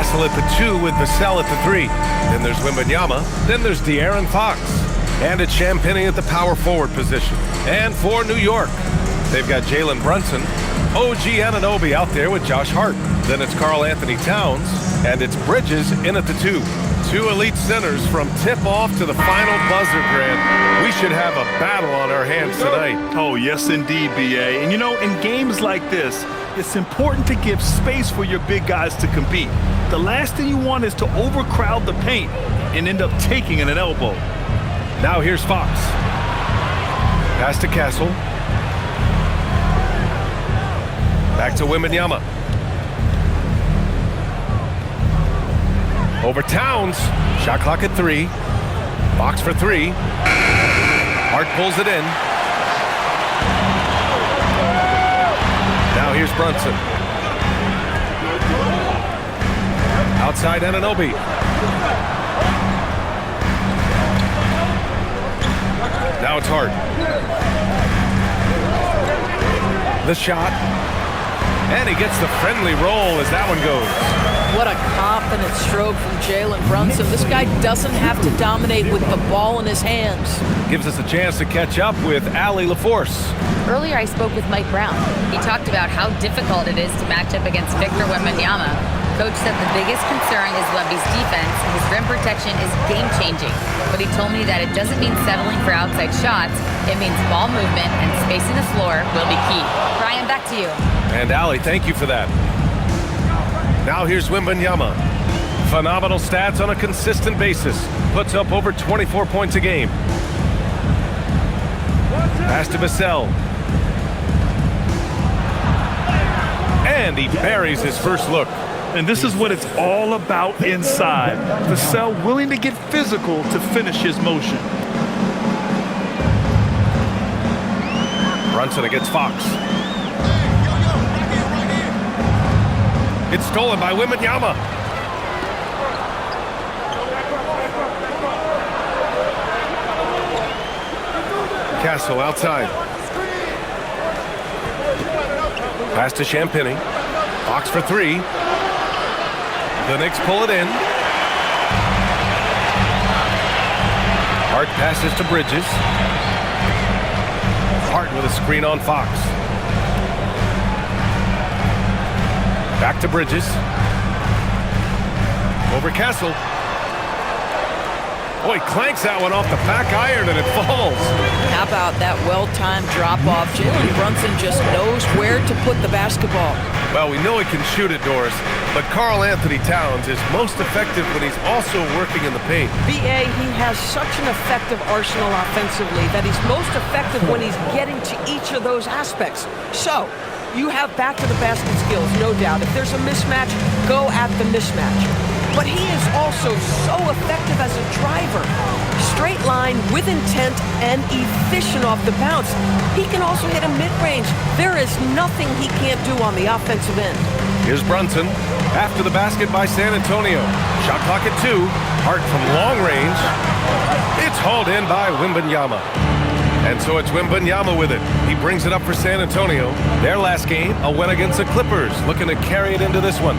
Castle at the 2 with Vassell at the 3. Then there's Wembanyama. Then there's De'Aaron Fox. And it's Champagnie at the power forward position. And for New York, they've got Jalen Brunson, OG Anunoby out there with Josh Hart. Then it's Karl Anthony Towns, and it's Bridges in at the 2. Two elite centers from tip-off to the final buzzer, Grant. We should have a battle on our hands tonight. Oh, yes, indeed, B.A. And, you know, in games like this, it's important to give space for your big guys to compete. The last thing you want is to overcrowd the paint and end up taking an elbow. Now here's Fox. Pass to Castle. Back to Wembanyama. Over Towns. Shot clock at 3. Fox for 3. Hart pulls it in. Now here's Brunson. Outside Anunoby. Now it's Hart. The shot. And he gets the friendly roll as that one goes. What a confident stroke from Jalen Brunson. This guy doesn't have to dominate with the ball in his hands. Gives us a chance to catch up with Allie LaForce. Earlier I spoke with Mike Brown. He talked about how difficult it is to match up against Victor Wembanyama. Coach said the biggest concern is Wemby's defense. His rim protection is game-changing. But he told me that it doesn't mean settling for outside shots. It means ball movement and spacing the floor will be key. Brian, back to you. And Allie, thank you for that. Now here's Wembanyama. Phenomenal stats on a consistent basis. Puts up over 24 points a game. Pass to Vassell. And he buries his first look. And this is what it's all about inside. Vassell willing to get physical to finish his motion. Brunson against Fox. It's stolen by Wembanyama. Castle outside. Pass to Champagnie. Fox for 3. The Knicks pull it in. Hart passes to Bridges. Hart with a screen on Fox. Back to Bridges. Over Castle. Oh, he clanks that one off the back iron and it falls. How about that well-timed drop-off? Jalen Brunson just knows where to put the basketball. Well, we know he can shoot it, Doris, but Karl Anthony Towns is most effective when he's also working in the paint. B.A., he has such an effective arsenal offensively that he's most effective when he's getting to each of those aspects. So, you have back-to-the-basket skills, no doubt. If there's a mismatch, go at the mismatch. But he is also so effective as a driver. Straight line, with intent, and efficient off the bounce. He can also hit a mid-range. There is nothing he can't do on the offensive end. Here's Brunson. After the basket by San Antonio. Shot clock at 2. Hart from long range. It's hauled in by Wembanyama. And so it's Wembanyama with it. He brings it up for San Antonio. Their last game, a win against the Clippers, looking to carry it into this one.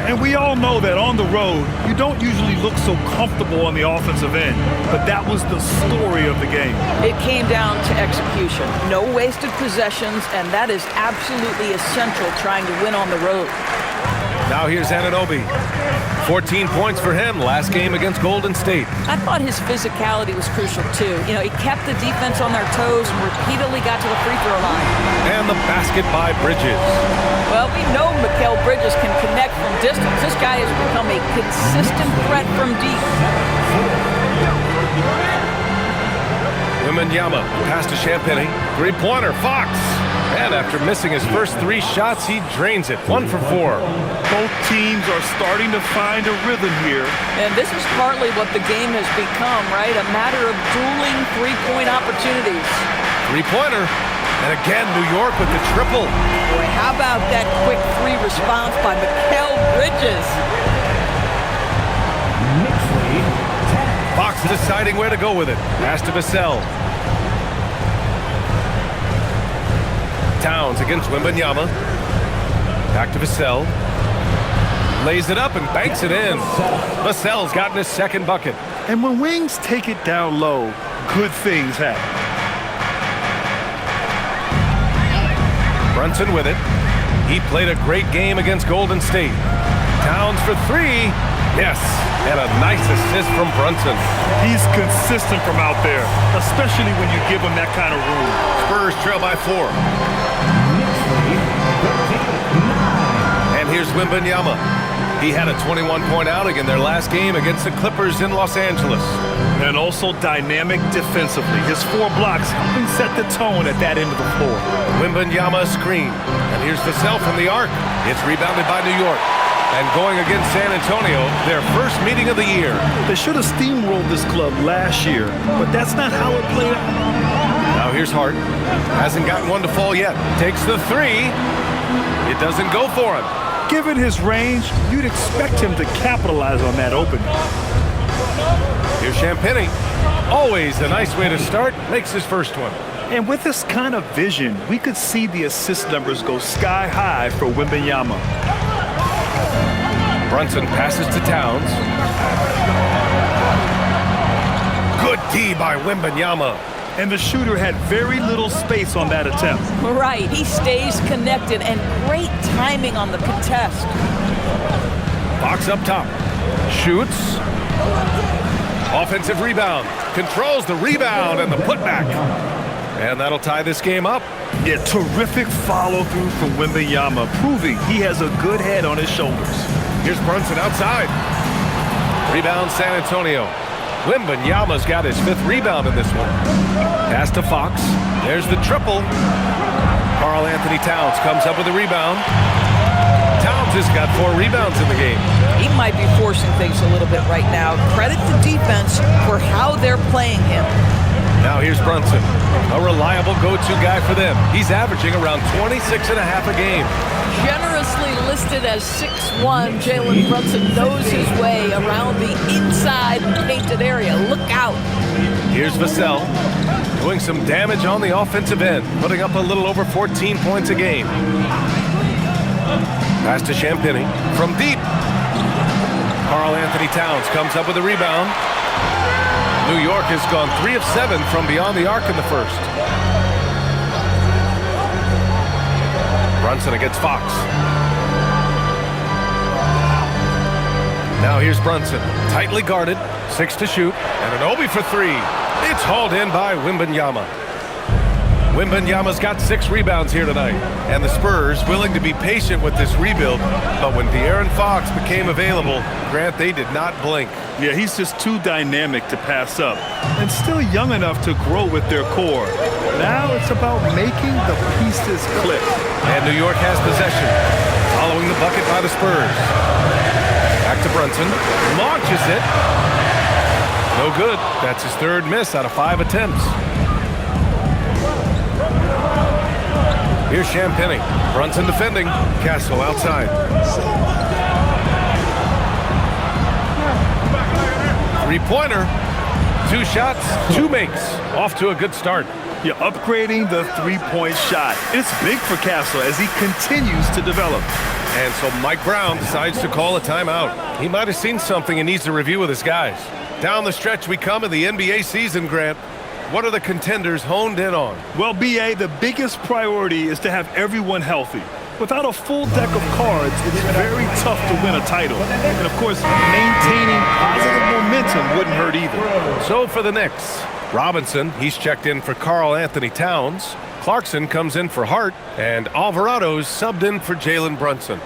And we all know that on the road, you don't usually look so comfortable on the offensive end. But that was the story of the game. It came down to execution. No wasted possessions, and that is absolutely essential trying to win on the road. Now here's Anunoby. 14 points for him last game against Golden State. I thought his physicality was crucial, too. You know, he kept the defense on their toes and repeatedly got to the free throw line. And the basket by Bridges. Well, we know Mikal Bridges can connect from distance. This guy has become a consistent threat from deep. Wembanyama, pass to Champagnie. Three-pointer, Fox. And after missing his first 3 shots, he drains it. 1 for 4. Both teams are starting to find a rhythm here. And this is partly what the game has become, right? A matter of dueling three-point opportunities. Three-pointer. And again, New York with the triple. Boy, how about that quick 3 response by Mikal Bridges? Fox deciding where to go with it. Pass to Vassell. Towns against Wembanyama. Back to Vassell. lays it up and banks it in. Vassell's gotten his second bucket. And when wings take it down low, good things happen. Brunson with it. He played a great game against Golden State. Towns for three. Yes, and a nice assist from Brunson. He's consistent from out there, especially when you give him that kind of room. Spurs trail by 4. And here's Wembanyama. He had a 21-point outing in their last game against the Clippers in Los Angeles. And also dynamic defensively. His 4 blocks helping set the tone at that end of the floor. Wembanyama screen. And here's Vassell from the arc. It's rebounded by New York. And going against San Antonio, their first meeting of the year. They should have steamrolled this club last year, but that's not how it played out. Now here's Hart. Hasn't gotten one to fall yet. Takes the 3. It doesn't go for him. Given his range, you'd expect him to capitalize on that opening. Here's Champagnie. Always a nice way to start. Makes his first one. And with this kind of vision, we could see the assist numbers go sky high for Wembanyama. Brunson passes to Towns. Good D by Wembanyama. And the shooter had very little space on that attempt. Right, he stays connected and great timing on the contest. Fox up top. Shoots. Offensive rebound. Controls the rebound and the putback. And that'll tie this game up. Yeah, terrific follow-through from Wembanyama, proving he has a good head on his shoulders. Here's Brunson outside. Rebound San Antonio. Wembanyama's got his 5th rebound in this one. Pass to Fox. There's the triple. Karl Anthony Towns comes up with a rebound. Towns has got 4 rebounds in the game. He might be forcing things a little bit right now. Credit the defense for how they're playing him. Now here's Brunson, a reliable go-to guy for them. He's averaging around 26.5 a game. Generously listed as 6'1", Jalen Brunson knows his way around the inside painted area. Look out. Here's Vassell, doing some damage on the offensive end, putting up a little over 14 points a game. Pass to Champagnie from deep. Karl Anthony Towns comes up with a rebound. New York has gone 3 of 7 from beyond the arc in the first. Brunson against Fox. Now here's Brunson, tightly guarded, 6 to shoot, and an Obi for 3. It's hauled in by Wembanyama. Wembanyama's got 6 rebounds here tonight, and the Spurs willing to be patient with this rebuild, but when De'Aaron Fox became available, Grant, they did not blink. Yeah, he's just too dynamic to pass up, and still young enough to grow with their core. Now it's about making the pieces click. And New York has possession, following the bucket by the Spurs. Back to Brunson, launches it. No good. That's his 3rd miss out of 5 attempts. Here's Champagnie. Brunson defending. Castle outside. 3-pointer. 2 shots, 2 makes. Off to a good start. You're upgrading the 3-point shot. It's big for Castle as he continues to develop. And so Mike Brown decides to call a timeout. He might have seen something and needs to review with his guys. Down the stretch we come in the NBA season, Grant. What are the contenders honed in on? Well, B.A., the biggest priority is to have everyone healthy. Without a full deck of cards, it's very tough to win a title. And, of course, maintaining positive momentum wouldn't hurt either. So for the Knicks, Robinson, he's checked in for Karl Anthony Towns. Clarkson comes in for Hart. And Alvarado's subbed in for Jalen Brunson.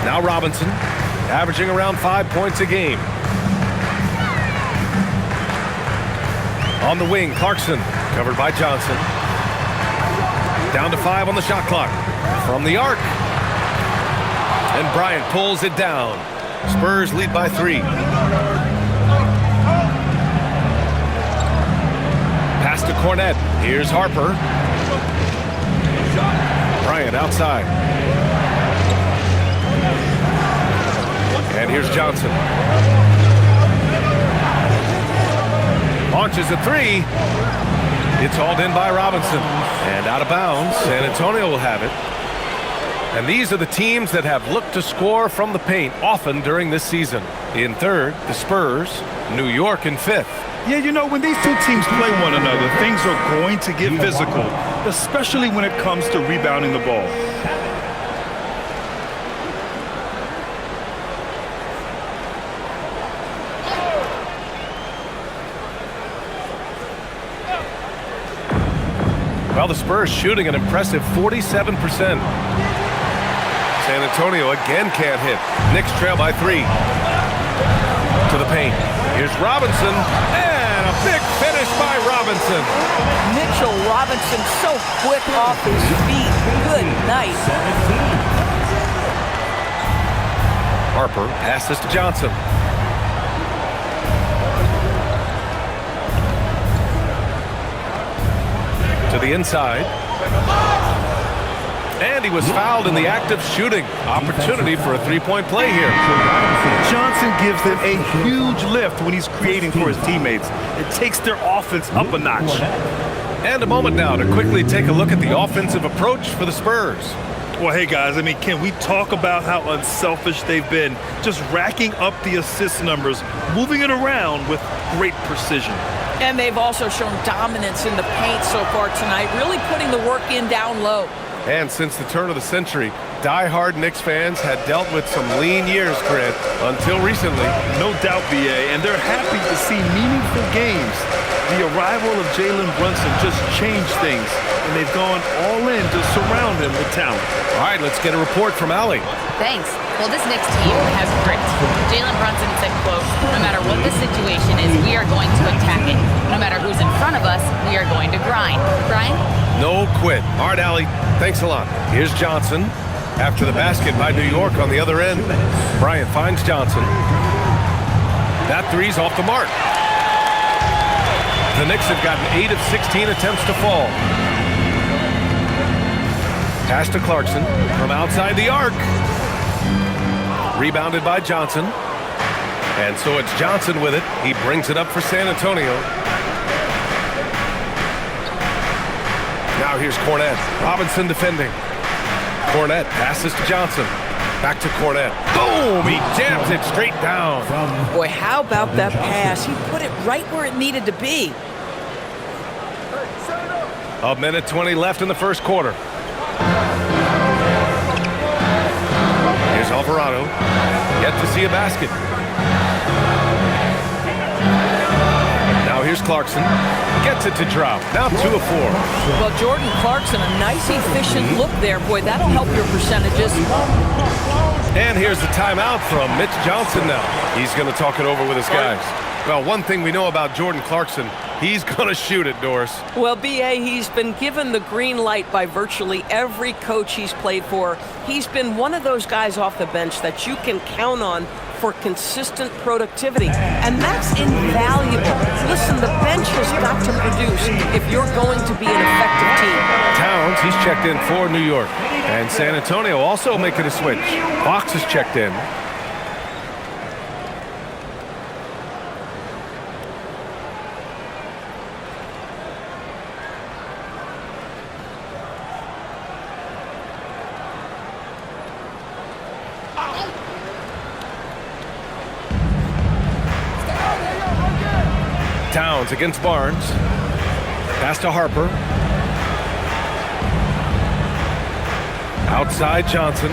Now Robinson, averaging around 5 points a game. On the wing, Clarkson, covered by Johnson. Down to 5 on the shot clock. From the arc. And Bryant pulls it down. Spurs lead by 3. Pass to Cornette. Here's Harper. Bryant outside. And here's Johnson. Launches a three. It's hauled in by Robinson. And out of bounds. San Antonio will have it. And these are the teams that have looked to score from the paint often during this season. In third, the Spurs, New York in fifth. Yeah, you know, when these two teams play one another, things are going to get physical, especially when it comes to rebounding the ball. Well, the Spurs shooting an impressive 47%. San Antonio again can't hit. Knicks trail by 3. To the paint. Here's Robinson. And a big finish by Robinson. Mitchell Robinson so quick off his feet. Good night. Harper passes to Johnson. To the inside. And he was fouled in the act of shooting. Opportunity for a three-point play here. Johnson gives them a huge lift when he's creating for his teammates. It takes their offense up a notch. And a moment now to quickly take a look at the offensive approach for the Spurs. Well, hey, guys, I mean, can we talk about how unselfish they've been? Just racking up the assist numbers, moving it around with great precision. And they've also shown dominance in the paint so far tonight, really putting the work in down low. And since the turn of the century, die-hard Knicks fans had dealt with some lean years, Grant, until recently. No doubt, BA, and they're happy to see meaningful games. The arrival of Jalen Brunson just changed things, and they've gone all in to surround him with talent. All right, let's get a report from Allie. Thanks. Well, this Knicks team has grit. Jalen Brunson said, quote, no matter what the situation is, we are going to attack it. No matter who's in front of us, we are going to grind. Brian? No quit. All right, Allie, thanks a lot. Here's Johnson. After the basket by New York on the other end. Bryant finds Johnson. That three's off the mark. The Knicks have gotten 8 of 16 attempts to fall. Pass to Clarkson from outside the arc. Rebounded by Johnson. And so it's Johnson with it. He brings it up for San Antonio. Now here's Cornette. Robinson defending. Cornette passes to Johnson. Back to Cornette. Boom! He jams it straight down. Boy, how about that pass? He put it right where it needed to be. A minute 20 left in the first quarter. Here's Alvarado. Yet to see a basket. Now here's Clarkson. Gets it to drop. Now 2 of 4. Well, Jordan Clarkson, a nice, efficient look there. Boy, that'll help your percentages. And here's the timeout from Mitch Johnson now. He's going to talk it over with his guys. Well, one thing we know about Jordan Clarkson, he's going to shoot it, Doris. Well, B.A., he's been given the green light by virtually every coach he's played for. He's been one of those guys off the bench that you can count on for consistent productivity, and that's invaluable. Listen, the bench has got to produce if you're going to be an effective team. Towns, he's checked in for New York. And San Antonio also making a switch. Fox is checked in. Towns against Barnes. Pass to Harper. Outside Johnson.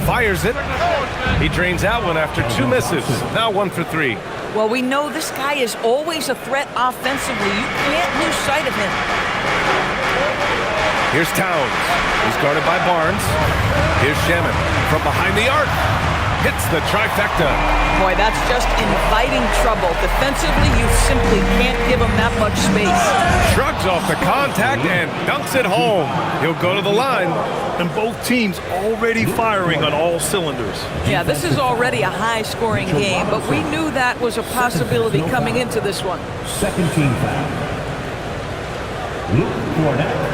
Fires it. He drains that one after 2 misses. Now 1 for 3. Well, we know this guy is always a threat offensively. You can't lose sight of him. Here's Towns. He's guarded by Barnes. Here's Shaman from behind the arc. Hits the trifecta. Boy, that's just inviting trouble. Defensively, you simply can't give him that much space. Shrugs off the contact and dunks it home. He'll go to the line. And both teams already firing on all cylinders. Yeah, this is already a high-scoring game, but we knew that was a possibility coming into this one. Second team foul. Luke Cornette.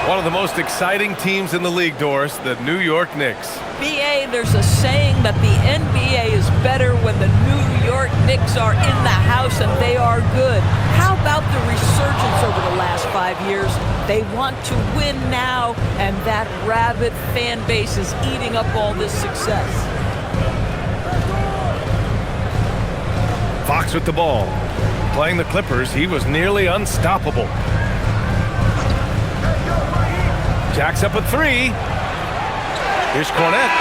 One of the most exciting teams in the league, Doris, the New York Knicks. BA, there's a saying that the NBA is better when the New York Knicks are in the house and they are good. How about the resurgence over the last 5 years? They want to win now, and that rabid fan base is eating up all this success. Fox with the ball. Playing the Clippers, he was nearly unstoppable. Jacks up a three. Here's Cornette.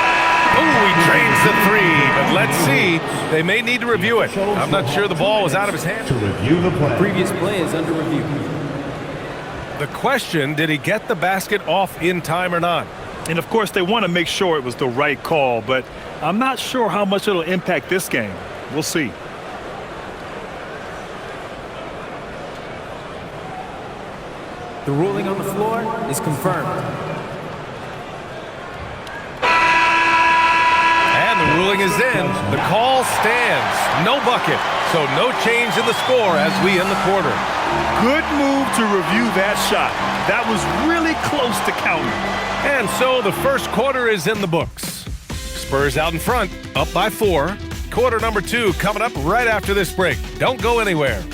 Oh, he drains the three, but let's see. They may need to review it. I'm not sure the ball was out of his hand. To review the play. Previous play is under review. The question, did he get the basket off in time or not? And of course, they want to make sure it was the right call, but I'm not sure how much it'll impact this game. We'll see. The ruling on the floor is confirmed. And the ruling is in. The call stands. No bucket. So no change in the score as we end the quarter. Good move to review that shot. That was really close to counting. And so the first quarter is in the books. Spurs out in front, up by 4. Quarter number 2 coming up right after this break. Don't go anywhere.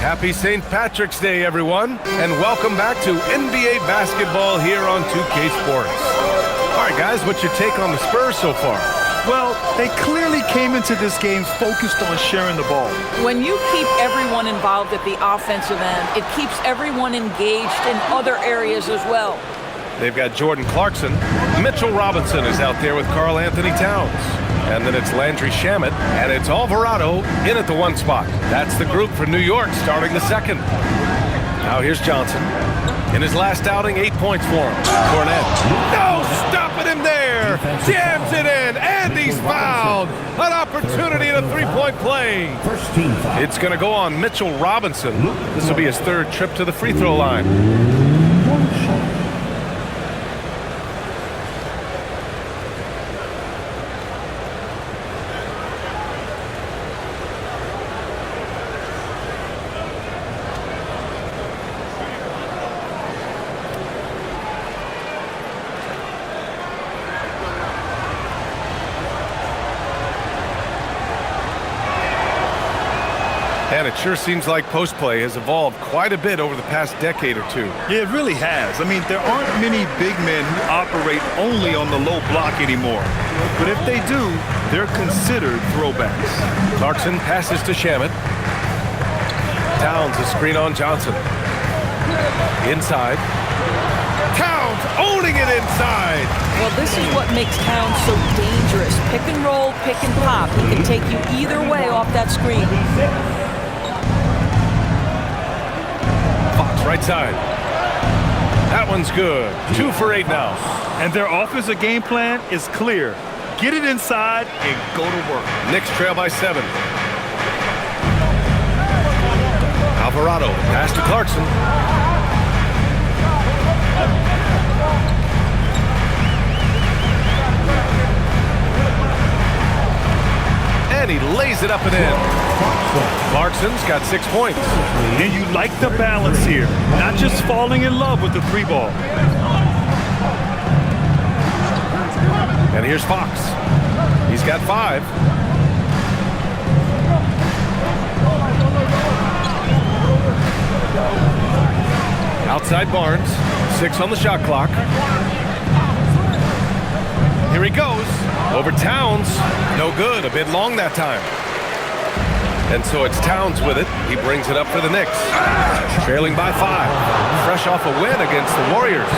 Happy St. Patrick's Day, everyone, and welcome back to NBA basketball here on 2K Sports. All right, guys, what's your take on the Spurs so far? Well, they clearly came into this game focused on sharing the ball. When you keep everyone involved at the offensive end, it keeps everyone engaged in other areas as well. They've got Jordan Clarkson. Mitchell Robinson is out there with Karl Anthony Towns. And then it's Landry Shamet, and it's Alvarado in at the 1 spot. That's the group for New York starting the second. Now here's Johnson. In his last outing, 8 points for him. Cornette. No, stopping him there. Jams it in, and he's fouled. An opportunity in a three-point play. First team foul. It's going to go on Mitchell Robinson. This will be his 3rd trip to the free throw line. One shot. And it sure seems like post play has evolved quite a bit over the past decade or two. Yeah, it really has. I mean, there aren't many big men who operate only on the low block anymore. But if they do, they're considered throwbacks. Clarkson passes to Shamet. Towns a screen on Johnson. Inside. Towns owning it inside. Well, this is what makes Towns so dangerous. Pick and roll, pick and pop. He can take you either way off that screen. Fox right side. That one's good. 2 for 8 now. And their offensive game plan is clear. Get it inside and go to work. Knicks trail by 7. Alvarado pass to Clarkson. And he lays it up and in. Clarkson's got 6 points. And you like the balance here. Not just falling in love with the 3 ball. And here's Fox. He's got 5. Outside Barnes. 6 on the shot clock. Here he goes. Over Towns. No good. A bit long that time. And so it's Towns with it. He brings it up for the Knicks. Trailing by 5. Fresh off a win against the Warriors.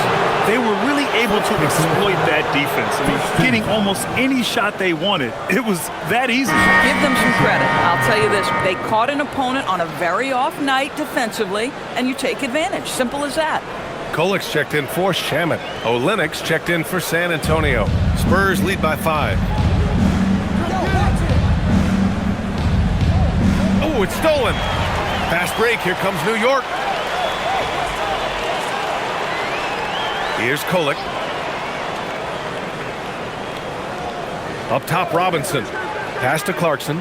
They were really able to exploit that defense. I mean, getting almost any shot they wanted. It was that easy. Give them some credit. I'll tell you this. They caught an opponent on a very off night defensively, and you take advantage. Simple as that. Kolek's checked in for Shamet. Lynx checked in for San Antonio. Spurs lead by 5. Oh, it's stolen. Fast break. Here comes New York. Here's Kolek. Up top, Robinson. Pass to Clarkson.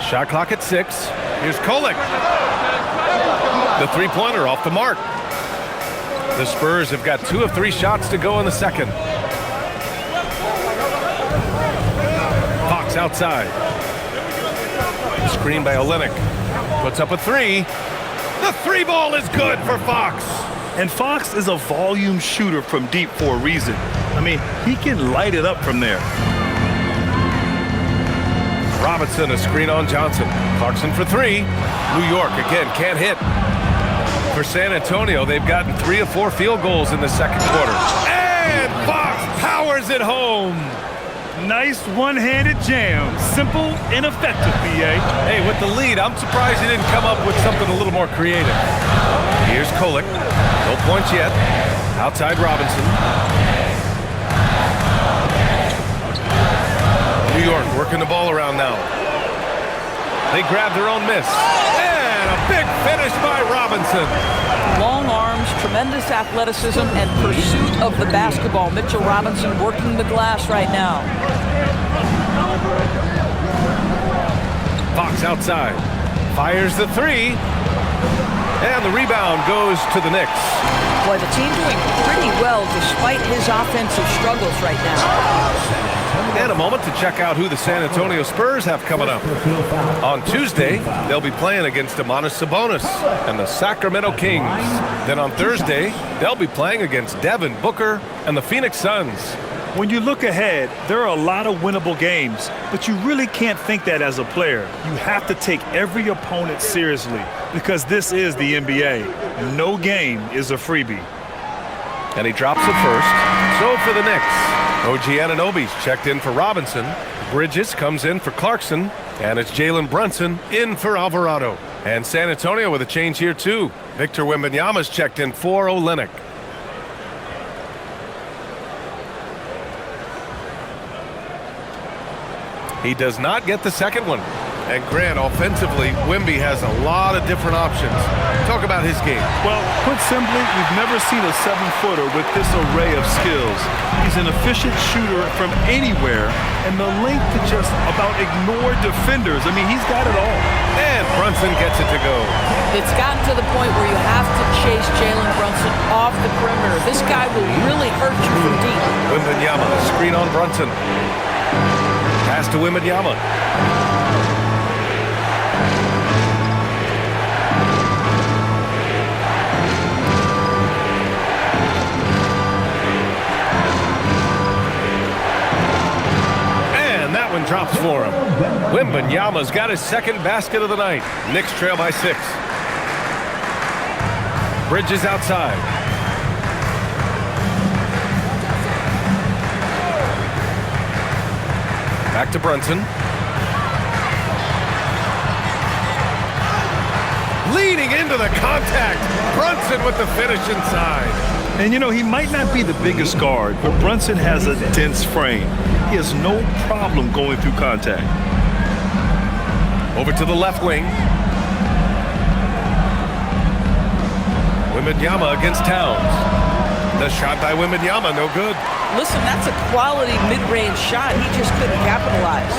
Shot clock at 6. Here's Kolek. The three-pointer off the mark. The Spurs have got 2 of 3 shots to go in the second. Fox outside. Screen by Olynyk. Puts up a 3. The 3 ball is good for Fox. And Fox is a volume shooter from deep for a reason. I mean, he can light it up from there. Robinson, a screen on Johnson. Clarkson for 3. New York again can't hit. For San Antonio, they've gotten 3 of 4 field goals in the second quarter. And Fox powers it home. Nice one-handed jam. Simple and effective, B.A. Hey, with the lead, I'm surprised he didn't come up with something a little more creative. Here's Kolek. No points yet. Outside Robinson. New York working the ball around now. They grab their own miss. And a big finish by Robinson. Long arms, tremendous athleticism, and pursuit of the basketball. Mitchell Robinson working the glass right now. Fox outside. Fires the 3. And the rebound goes to the Knicks. Boy, the team doing pretty well despite his offensive struggles right now. And a moment to check out who the San Antonio Spurs have coming up. On Tuesday, they'll be playing against Domantas Sabonis and the Sacramento Kings. Then on Thursday, they'll be playing against Devin Booker and the Phoenix Suns. When you look ahead, there are a lot of winnable games, but you really can't think that as a player. You have to take every opponent seriously because this is the NBA. No game is a freebie. And he drops it first. So for the Knicks, OG Anunoby's checked in for Robinson. Bridges comes in for Clarkson. And it's Jalen Brunson in for Alvarado. And San Antonio with a change here too. Victor Wembanyama's checked in for Olynyk. He does not get the second one. And Grant, offensively, Wemby has a lot of different options. Talk about his game. Well, put simply, we've never seen a 7-footer with this array of skills. He's an efficient shooter from anywhere, and the length to just about ignore defenders. I mean, he's got it all. And Brunson gets it to go. It's gotten to the point where you have to chase Jalen Brunson off the perimeter. This guy will really hurt you from deep. Wembanyama, screen on Brunson. Pass to Wembanyama. One drops for him. Wembanyama's got his second basket of the night. Knicks trail by 6. Bridges outside. Back to Brunson. Leading into the contact. Brunson with the finish inside. And, you know, he might not be the biggest guard, but Brunson has a dense frame. He has no problem going through contact. Over to the left wing. Wembanyama against Towns. The shot by Wembanyama, no good. Listen, that's a quality mid-range shot. He just couldn't capitalize.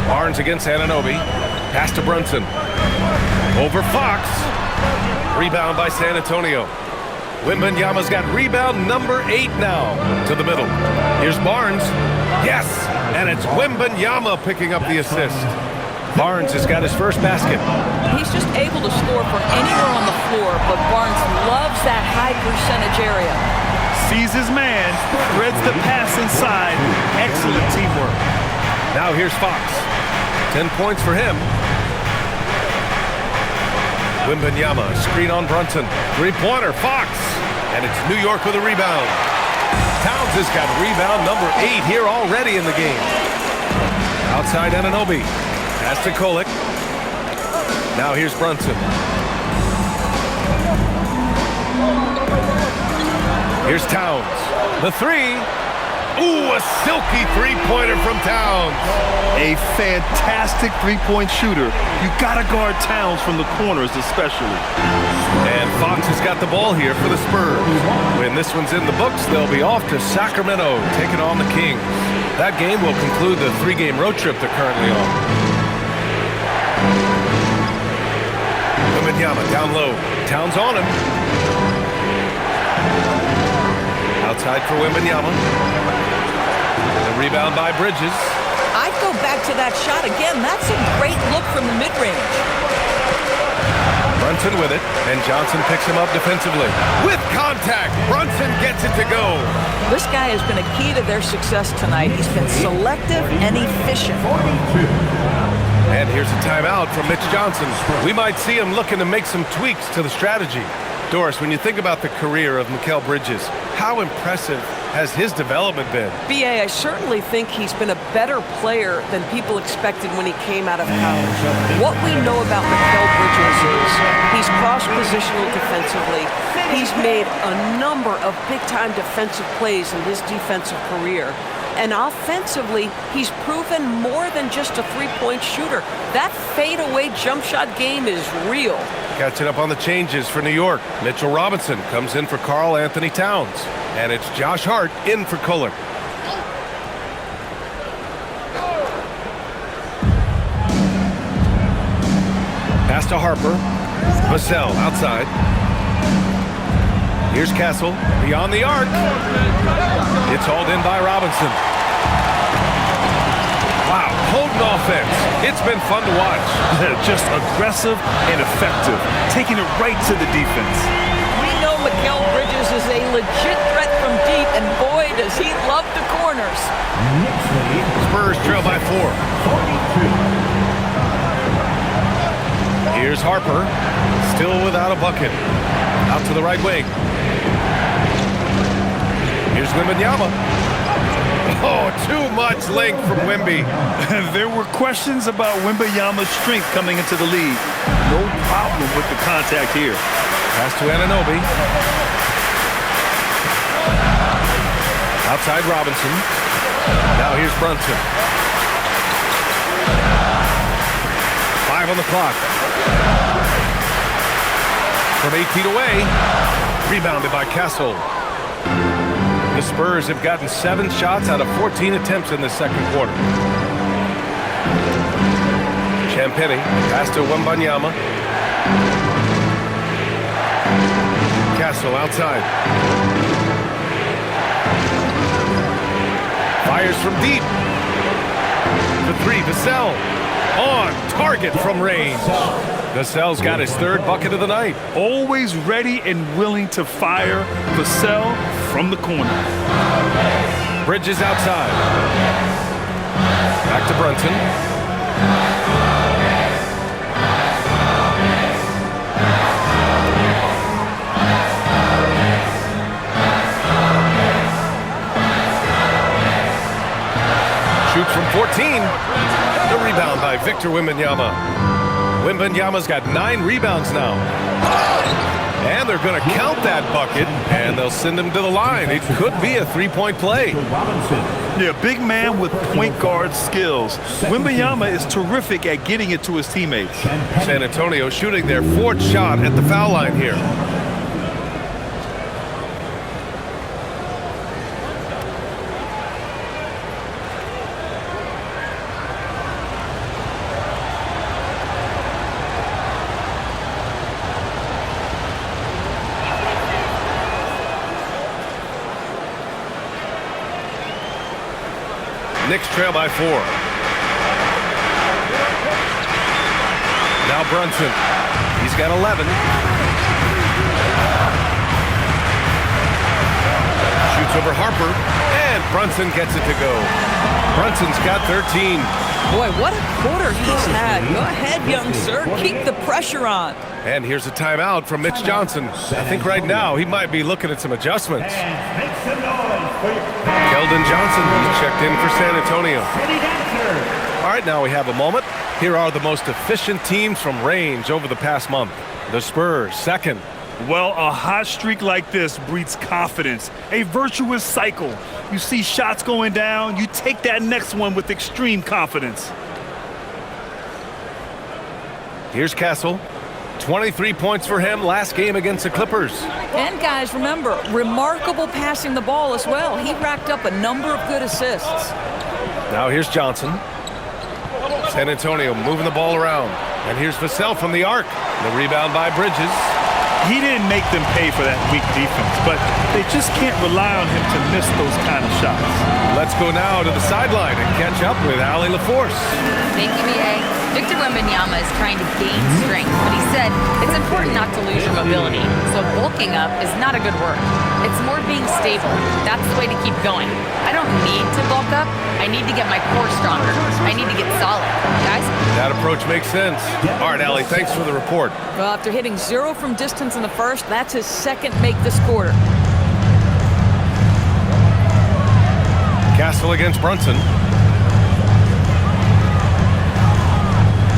Barnes against Anunoby. Pass to Brunson. Over Fox. Rebound by San Antonio. Wembanyama's got rebound number 8 now. To the middle. Here's Barnes. Yes! And it's Wembanyama picking up the assist. Barnes has got his first basket. He's just able to score from anywhere on the floor, but Barnes loves that high percentage area. Sees his man, threads the pass inside. Excellent teamwork. Now here's Fox. 10 points for him. Wembanyama, screen on Brunson. Three-pointer, Fox. And it's New York with a rebound. Towns has got rebound number 8 here already in the game. Outside Anunoby. Pass to Kolek. Now here's Brunson. Here's Towns. The 3. Ooh, a silky three-pointer from Towns. A fantastic three-point shooter. You gotta guard Towns from the corners especially. And Fox has got the ball here for the Spurs. When this one's in the books, they'll be off to Sacramento, taking on the Kings. That game will conclude the three-game road trip they're currently on. Wembanyama down low. Towns on him. Outside for Wembanyama. The rebound by Bridges. I'd go back to that shot again. That's a great look from the mid-range. Brunson with it, and Johnson picks him up defensively. With contact, Brunson gets it to go. This guy has been a key to their success tonight. He's been selective and efficient. And here's a timeout from Mitch Johnson. We might see him looking to make some tweaks to the strategy. Doris, when you think about the career of Mikal Bridges, how impressive has his development been? B.A., I certainly think he's been a better player than people expected when he came out of college. What we know about Mikal Bridges is he's cross-positional defensively. He's made a number of big-time defensive plays in his defensive career. And offensively, he's proven more than just a three-point shooter. That fadeaway jump shot game is real. Catching up on the changes for New York. Mitchell Robinson comes in for Karl Anthony Towns. And it's Josh Hart in for Kohler. Pass to Harper. Vassell outside. Here's Castle beyond the arc. It's hauled in by Robinson. Wow, potent offense. It's been fun to watch. Just aggressive and effective, taking it right to the defense. We know Mikal Bridges is a legit threat from deep, and boy, does he love the corners. Spurs trail by 4. Here's Harper, still without a bucket. Out to the right wing. Here's Wembanyama. Oh, too much length from Wemby. There were questions about Wembanyama's strength coming into the league. No problem with the contact here. Pass to Anunoby. Outside Robinson. Now here's Brunson. 5 on the clock. From 8 feet away. Rebounded by Castle. The Spurs have gotten 7 shots out of 14 attempts in the second quarter. Champagny, pass to Wembanyama. Castle outside. Fires from deep. For 3, Vassell. On target from range. Vassell's got his 3rd bucket of the night. Always ready and willing to fire. Vassell from the corner. Bridges outside. Back to Brunson. Shoots from 14. The rebound by Victor Wembanyama. Wembanyama's got 9 rebounds now. And they're going to count that bucket, and they'll send him to the line. It could be a 3-point play. Yeah, big man with point guard skills. Wembanyama is terrific at getting it to his teammates. San Antonio shooting their 4th shot at the foul line here. Knicks trail by 4. Now Brunson. He's got 11. Shoots over Harper, and Brunson gets it to go. Brunson's got 13. Boy, what a quarter he's had. Go ahead, young sir. Keep the pressure on. And here's a timeout from Mitch Johnson. I think right now he might be looking at some adjustments. Keldon Johnson checked in for San Antonio. All right, now we have a moment. Here are the most efficient teams from range over the past month. The Spurs, 2nd. Well, a hot streak like this breeds confidence, a virtuous cycle. You see shots going down, you take that next one with extreme confidence. Here's Kessel. 23 points for him last game against the Clippers. And guys, remember, remarkable passing the ball as well. He racked up a number of good assists. Now here's Johnson. San Antonio moving the ball around. And here's Vassell from the arc. The rebound by Bridges. He didn't make them pay for that weak defense, but they just can't rely on him to miss those kind of shots. Let's go now to the sideline and catch up with Allie LaForce. Thank you, B.A. Victor Wembanyama is trying to gain strength, but he said it's important not to lose your mobility. So bulking up is not a good word. It's more being stable. That's the way to keep going. I don't need to bulk up. I need to get my core stronger. I need to get solid. Guys? That approach makes sense. All right, Allie, thanks for the report. Well, after hitting 0 from distance in the first, that's his second make this quarter. Castle against Brunson.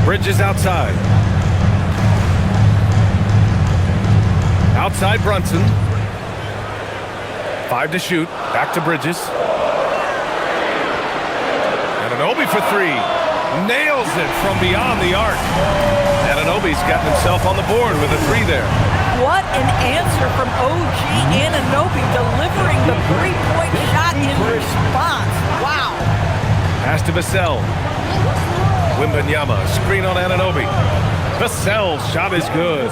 Bridges outside. Outside Brunson. 5 to shoot. Back to Bridges. Anunoby for 3. Nails it from beyond the arc. Anunoby's gotten himself on the board with a 3 there. What an answer from OG Anunoby, delivering the three-point shot in response. Wow. Pass to Vassell. Wembanyama, screen on Anunoby. Vassell's shot is good.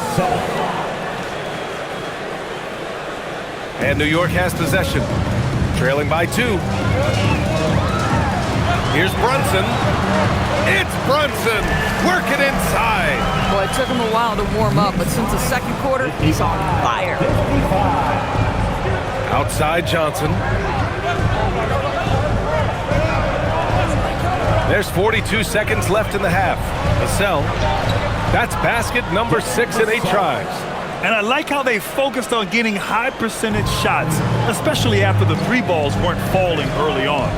And New York has possession. Trailing by 2. Here's Brunson. It's Brunson working inside. Boy, it took him a while to warm up, but since the second quarter, he's on fire. Outside Johnson. There's 42 seconds left in the half. Vassell. That's basket number 6 in 8 tries. And I like how they focused on getting high percentage shots, especially after the 3 balls weren't falling early on.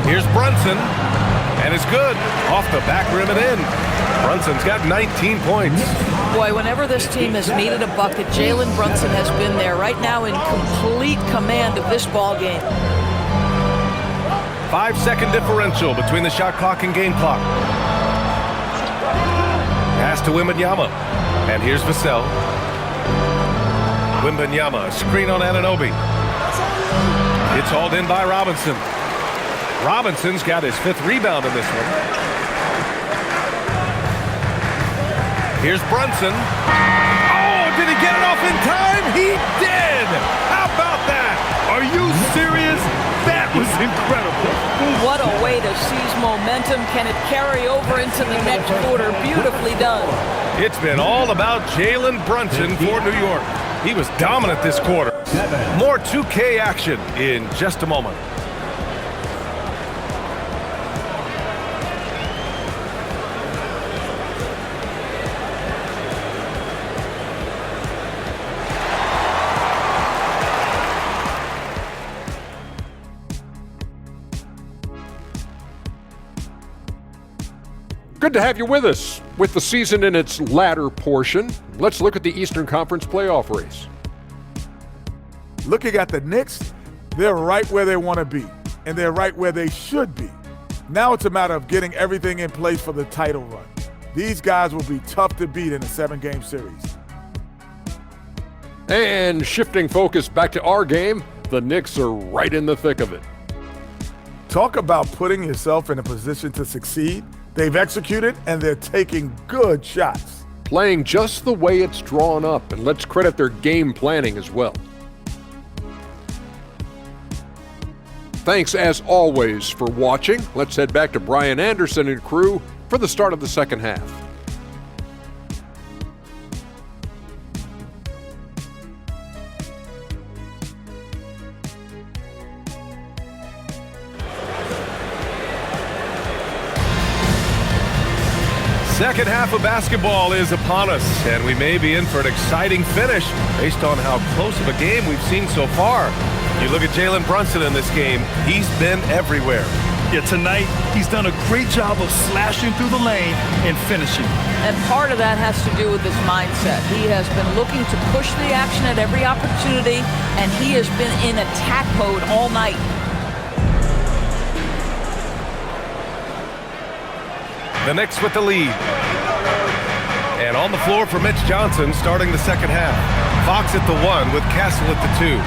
Here's Brunson, and it's good. Off the back rim and in. Brunson's got 19 points. Boy, whenever this team has needed a bucket, Jalen Brunson has been there. Right now in complete command of this ball game. 5-second differential between the shot clock and game clock. Pass to Wembanyama. And here's Vassell. Wembanyama, screen on Anunoby. It's hauled in by Robinson. Robinson's got his 5th rebound in this one. Here's Brunson. Oh, did he get it off in time? He did! How about that? Are you serious? That was incredible. What a way to seize momentum. Can it carry over into the next quarter? Beautifully done. It's been all about Jalen Brunson for New York. He was dominant this quarter. More 2K action in just a moment. Good to have you with us. With the season in its latter portion, let's look at the Eastern Conference playoff race. Looking at the Knicks, they're right where they want to be, and they're right where they should be. Now it's a matter of getting everything in place for the title run. These guys will be tough to beat in a 7-game series. And shifting focus back to our game, the Knicks are right in the thick of it. Talk about putting yourself in a position to succeed. They've executed, and they're taking good shots. Playing just the way it's drawn up, and let's credit their game planning as well. Thanks, as always, for watching. Let's head back to Brian Anderson and crew for the start of the second half. Second half of basketball is upon us, and we may be in for an exciting finish based on how close of a game we've seen so far. You look at Jalen Brunson in this game, he's been everywhere. Yeah, tonight he's done a great job of slashing through the lane and finishing. And part of that has to do with his mindset. He has been looking to push the action at every opportunity, and he has been in attack mode all night. The Knicks with the lead. And on the floor for Mitch Johnson starting the second half. Fox at the 1 with Castle at the 2.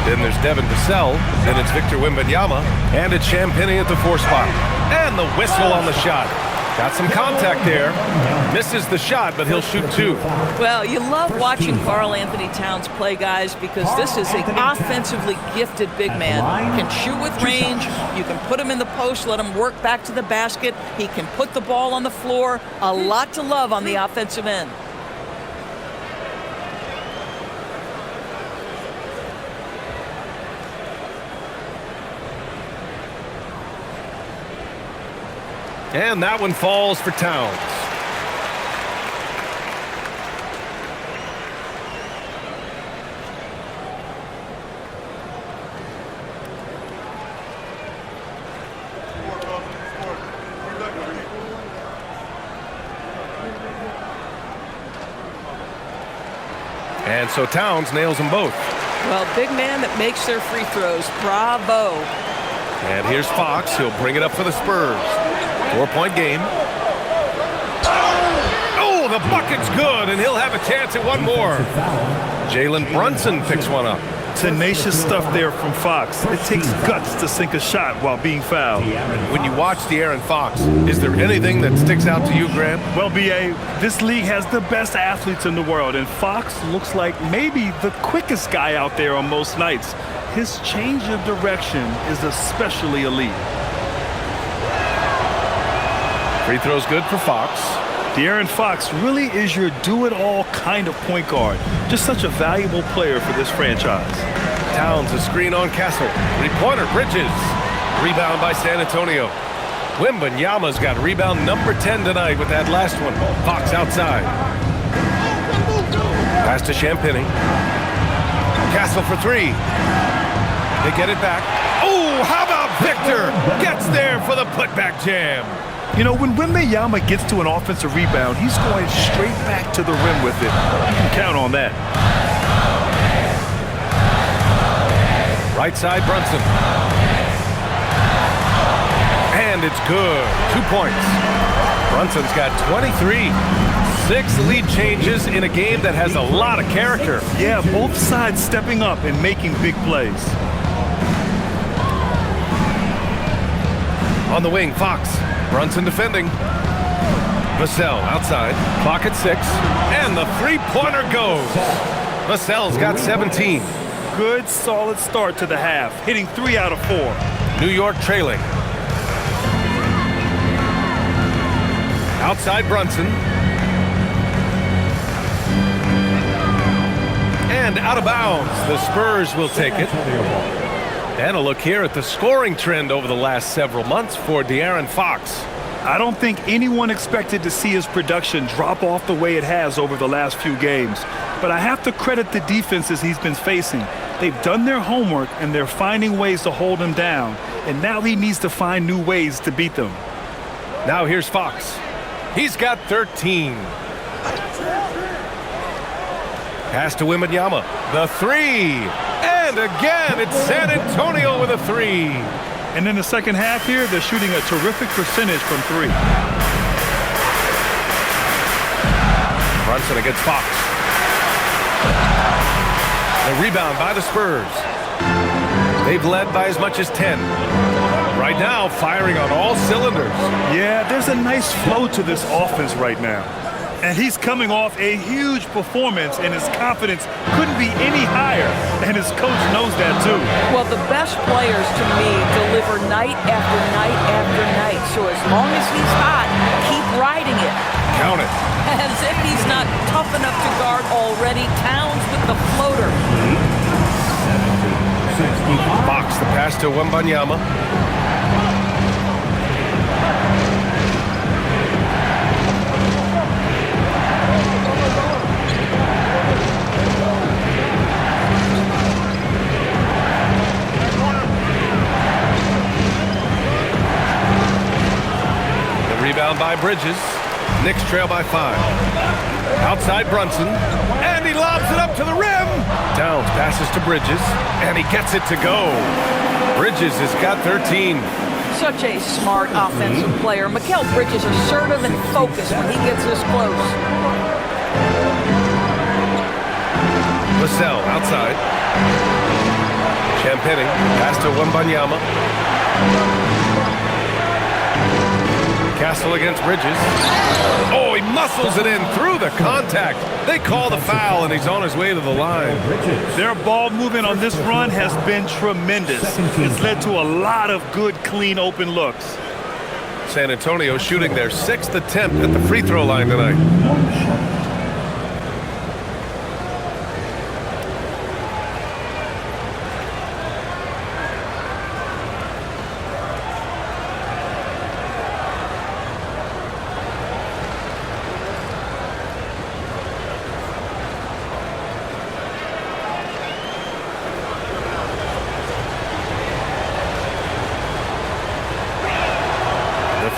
Then there's Devin Vassell. Then it's Victor Wembanyama. And it's Champagnie at the 4 spot. And the whistle on the shot. Got some contact there. Misses the shot, but he'll shoot 2. Well, you love watching Karl Anthony Towns play, guys, because this is an offensively gifted big man. He can shoot with range. You can put him in the post, let him work back to the basket. He can put the ball on the floor. A lot to love on the offensive end. And that one falls for Towns. And so Towns nails them both. Well, big man that makes their free throws. Bravo. And here's Fox. He'll bring it up for the Spurs. 4-point game. Oh, the bucket's good, and he'll have a chance at one more. Jalen Brunson picks one up. Tenacious stuff there from Fox. It takes guts to sink a shot while being fouled. When you watch De'Aaron Fox, is there anything that sticks out to you, Graham? Well, B.A., this league has the best athletes in the world, and Fox looks like maybe the quickest guy out there on most nights. His change of direction is especially elite. Free throw's good for Fox. De'Aaron Fox really is your do-it-all kind of point guard. Just such a valuable player for this franchise. Towns a screen on Castle. Three-pointer, Bridges. Rebound by San Antonio. Wembanyama's got rebound number 10 tonight with that last one. Fox outside. Pass to Champagnie. Castle for 3. They get it back. Oh, how about Victor? Gets there for the putback jam. You know, when Wembanyama gets to an offensive rebound, he's going straight back to the rim with it. You can count on that. Right side, Brunson. And it's good. 2 points. Brunson's got 23. 6 lead changes in a game that has a lot of character. Yeah, both sides stepping up and making big plays. On the wing, Fox. Brunson defending. Vassell outside. Clock at 6. And the three-pointer goes. Vassell's got 17. Good, solid start to the half, hitting 3 out of 4. New York trailing. Outside Brunson. And out of bounds. The Spurs will take it. And a look here at the scoring trend over the last several months for De'Aaron Fox. I don't think anyone expected to see his production drop off the way it has over the last few games. But I have to credit the defenses he's been facing. They've done their homework, and they're finding ways to hold him down. And now he needs to find new ways to beat them. Now here's Fox. He's got 13. Pass to Wembanyama. The 3. And again, it's San Antonio with a 3. And in the second half here, they're shooting a terrific percentage from 3. Brunson against Fox. The rebound by the Spurs. They've led by as much as 10. Right now, firing on all cylinders. Yeah, there's a nice flow to this offense right now. And he's coming off a huge performance, and his confidence couldn't be any higher. And his coach knows that, too. Well, the best players, to me, deliver night after night after night. So as long as he's hot, keep riding it. Count it. As if he's not tough enough to guard already. Towns with the floater. Fox, the pass to Wembanyama. Rebound by Bridges. Knicks trail by 5. Outside Brunson, and he lobs it up to the rim. Towns passes to Bridges, and he gets it to go. Bridges has got 13. Such a smart offensive player. Mikal Bridges assertive and focused when he gets this close. Vassell outside. Champagny pass to Wembanyama. Castle against Bridges. Oh, he muscles it in through the contact. They call the foul, and he's on his way to the line. Their ball movement on this run has been tremendous. It's led to a lot of good, clean, open looks. San Antonio shooting their 6th attempt at the free throw line tonight.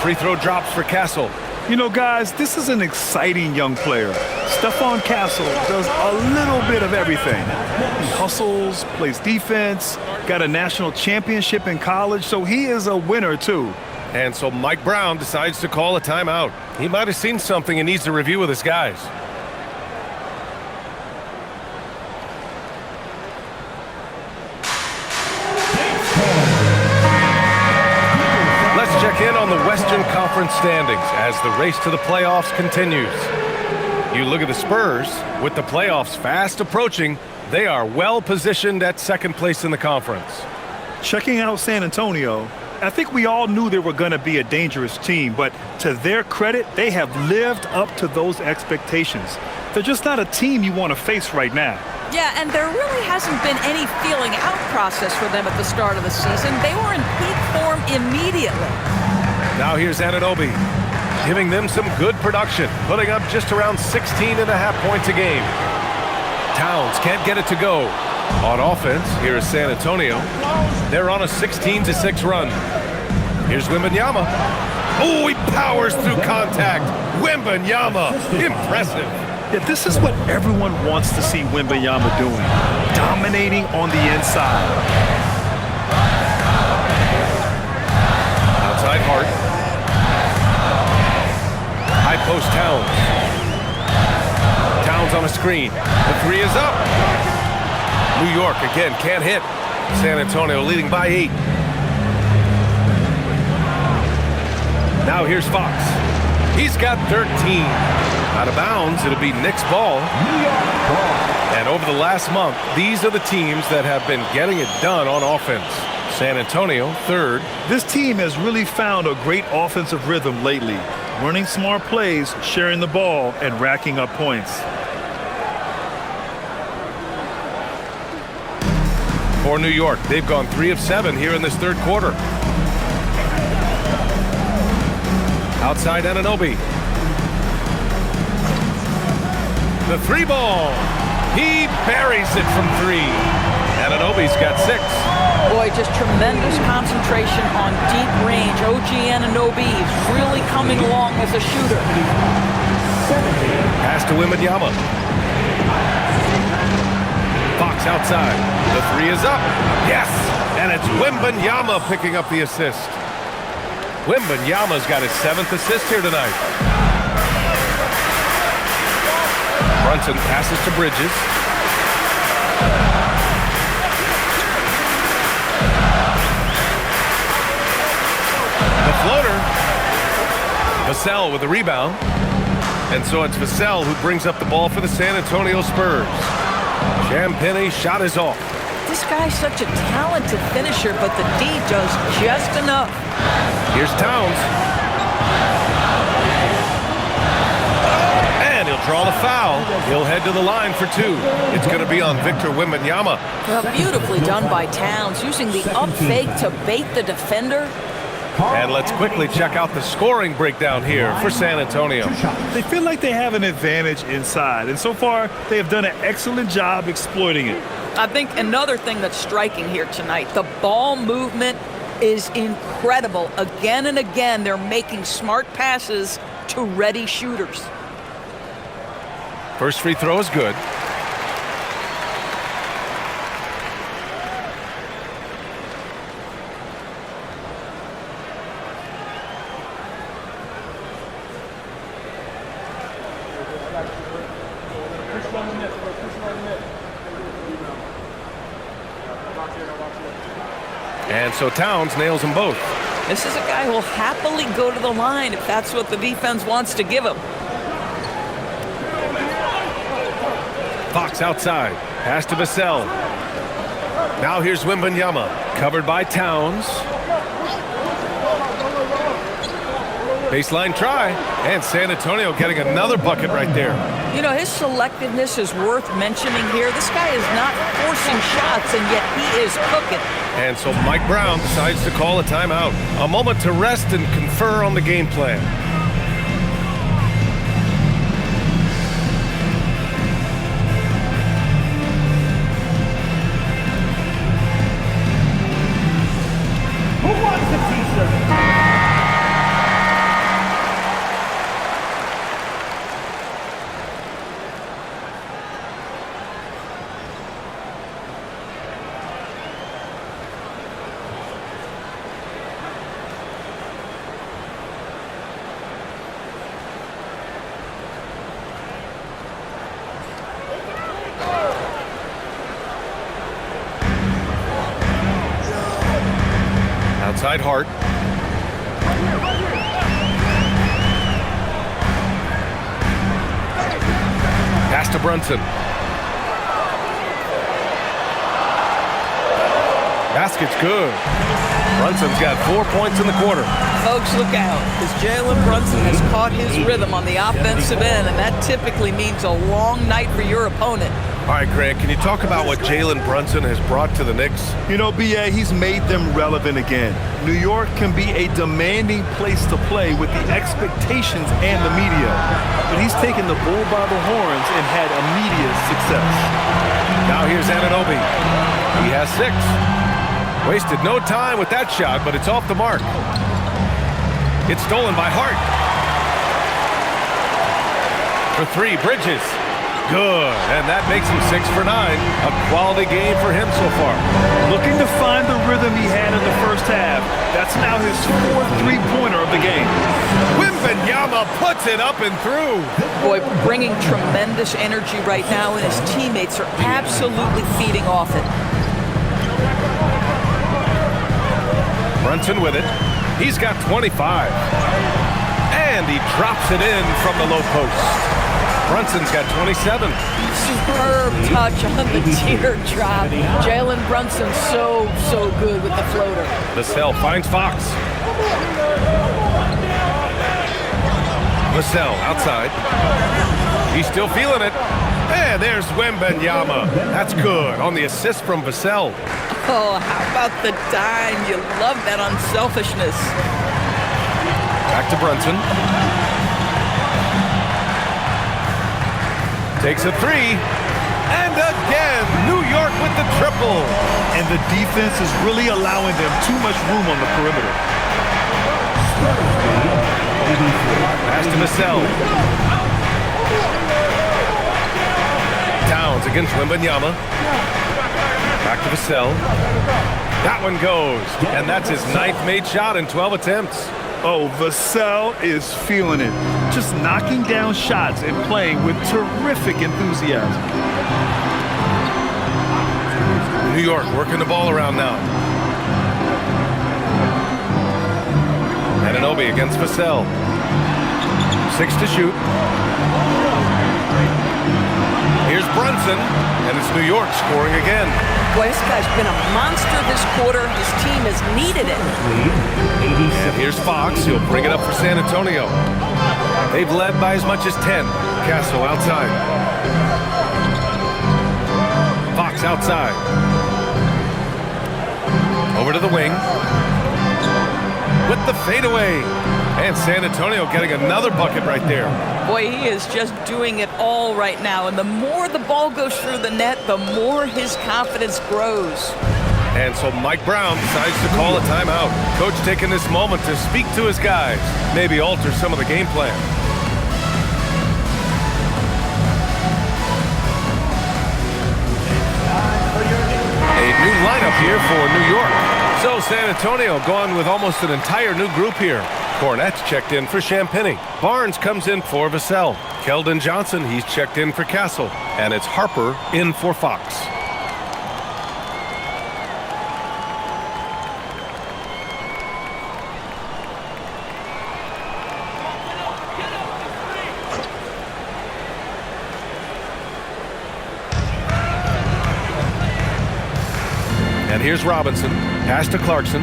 Free throw drops for Castle. You know, guys, this is an exciting young player. Stephon Castle does a little bit of everything. He hustles, plays defense, got a national championship in college, so he is a winner, too. And so Mike Brown decides to call a timeout. He might have seen something and needs to review with his guys. Let's check in on the Western Conference standings as the race to the playoffs continues. You look at the Spurs, with the playoffs fast approaching, they are well positioned at second place in the conference. Checking out San Antonio, I think we all knew they were going to be a dangerous team, but to their credit, they have lived up to those expectations. They're just not a team you want to face right now. Yeah, and there really hasn't been any feeling out process for them at the start of the season. They were in peak form immediately. Now here's Anunoby, giving them some good production, putting up just around 16.5 points a game. Towns can't get it to go. On offense, here is San Antonio. They're on a 16-6 run. Here's Wembanyama. Oh, he powers through contact. Wembanyama, impressive. Yeah, this is what everyone wants to see Wembanyama doing, dominating on the inside. Outside Hart. High post Towns. Towns on a screen. The three is up. New York again can't hit. San Antonio leading by 8. Now here's Fox. He's got 13. Out of bounds, it'll be Knicks ball. And over the last month, these are the teams that have been getting it done on offense. San Antonio, 3rd. This team has really found a great offensive rhythm lately. Running smart plays, sharing the ball, and racking up points. For New York, they've gone 3 of 7 here in this 3rd quarter. Outside Anunoby. The 3 ball. He buries it from 3. Anunoby's got 6. Boy, just tremendous concentration on deep range. OG Anunoby is really coming along as a shooter. Pass to Wembanyama. Fox outside. The 3 is up. Yes! And it's Wembanyama picking up the assist. Wembanyama's got his 7th assist here tonight. Brunson passes to Bridges. The floater. Vassell with the rebound. And so it's Vassell who brings up the ball for the San Antonio Spurs. Champagny shot is off. This guy's such a talented finisher, but the D does just enough. Here's Towns. And he'll draw the foul. He'll head to the line for 2. It's going to be on Victor Wembanyama. Well, beautifully done by Towns, using the up fake to bait the defender. And let's quickly check out the scoring breakdown here for San Antonio. They feel like they have an advantage inside, and so far they have done an excellent job exploiting it. I think another thing that's striking here tonight, the ball movement is incredible. Again and again, they're making smart passes to ready shooters. First free throw is good. And so Towns nails them both. This is a guy who will happily go to the line if that's what the defense wants to give him. Fox outside. Pass to Vassell. Now here's Wembanyama. Covered by Towns. Baseline try. And San Antonio getting another bucket right there. You know, his selectiveness is worth mentioning here. This guy is not forcing shots, and yet he is cooking. And so Mike Brown decides to call a timeout. A moment to rest and confer on the game plan. Who wants a t-shirt? Outside Hart. Pass to Brunson. Basket's good. Brunson's got 4 points in the quarter. Folks, look out, because Jalen Brunson has caught his rhythm on the offensive end, and that typically means a long night for your opponent. All right, Grant, can you talk about what Jalen Brunson has brought to the Knicks? You know, BA, he's made them relevant again. New York can be a demanding place to play with the expectations and the media. But he's taken the bull by the horns and had immediate success. Now here's Anunoby. He has 6. Wasted no time with that shot, but it's off the mark. It's stolen by Hart. For 3, Bridges. Good, and that makes him 6 for 9. A quality game for him so far. Looking to find the rhythm he had in the first half. That's now his 4th three-pointer of the game. Wembanyama puts it up and through. Boy, bringing tremendous energy right now, and his teammates are absolutely feeding off it. Brunson with it. He's got 25. And he drops it in from the low post. Brunson's got 27. Superb touch on the teardrop. Jalen Brunson so good with the floater. Vassell finds Fox. Vassell outside. He's still feeling it. And there's Wembanyama. That's good on the assist from Vassell. Oh, how about the dime? You love that unselfishness. Back to Brunson. Takes a 3. And again, New York with the triple. And the defense is really allowing them too much room on the perimeter. Pass to Vassell. Towns against Wembanyama. Back to Vassell. That one goes. And that's his 9th made shot in 12 attempts. Oh, Vassell is feeling it. Just knocking down shots and playing with terrific enthusiasm. New York working the ball around now. Anunoby against Vassell. 6 to shoot. Here's Brunson, and it's New York scoring again. Boy, this guy's been a monster this quarter. His team has needed it. And here's Fox. He'll bring it up for San Antonio. They've led by as much as 10. Castle outside. Fox outside. Over to the wing. With the fadeaway. And San Antonio getting another bucket right there. Boy, he is just doing it all right now. And the more the ball goes through the net, the more his confidence grows. And so Mike Brown decides to call a timeout. Coach taking this moment to speak to his guys, maybe alter some of the game plan. A new lineup here for New York. So San Antonio going with almost an entire new group here. Hornets checked in for Champagny. Barnes comes in for Vassell. Keldon Johnson, he's checked in for Castle. And it's Harper in for Fox. And here's Robinson. Pass to Clarkson.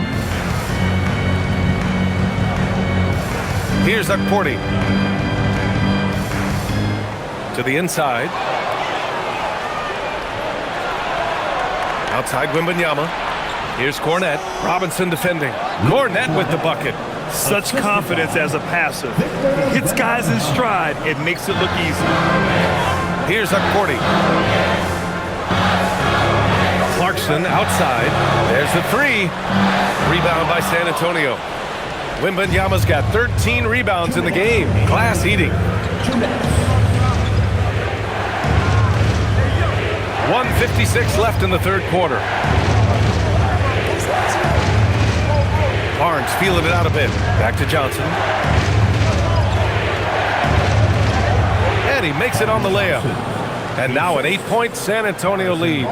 Here's Okporti. To the inside. Outside Wembanyama. Here's Cornette. Robinson defending. Cornette with the bucket. Such confidence as a passer. He hits guys in stride. It makes it look easy. Here's Okporti. Clarkson outside. There's the three. Rebound by San Antonio. Wembanyama's got 13 rebounds in the game. Class eating. 1:56 left in the third quarter. Barnes feeling it out a bit. Back to Johnson. And he makes it on the layup. And now an 8-point San Antonio lead.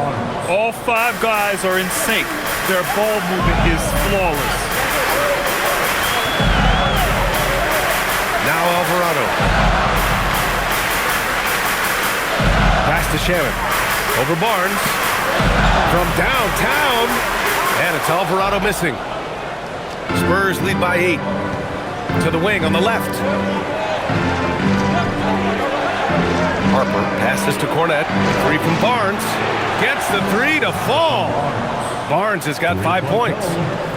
All five guys are in sync. Their ball movement is flawless. Now Alvarado. Pass to Shannon. Over Barnes. From downtown. And it's Alvarado missing. Spurs lead by 8. To the wing on the left. Harper passes to Cornette. Three from Barnes. Gets the three to fall. Barnes has got 5 points.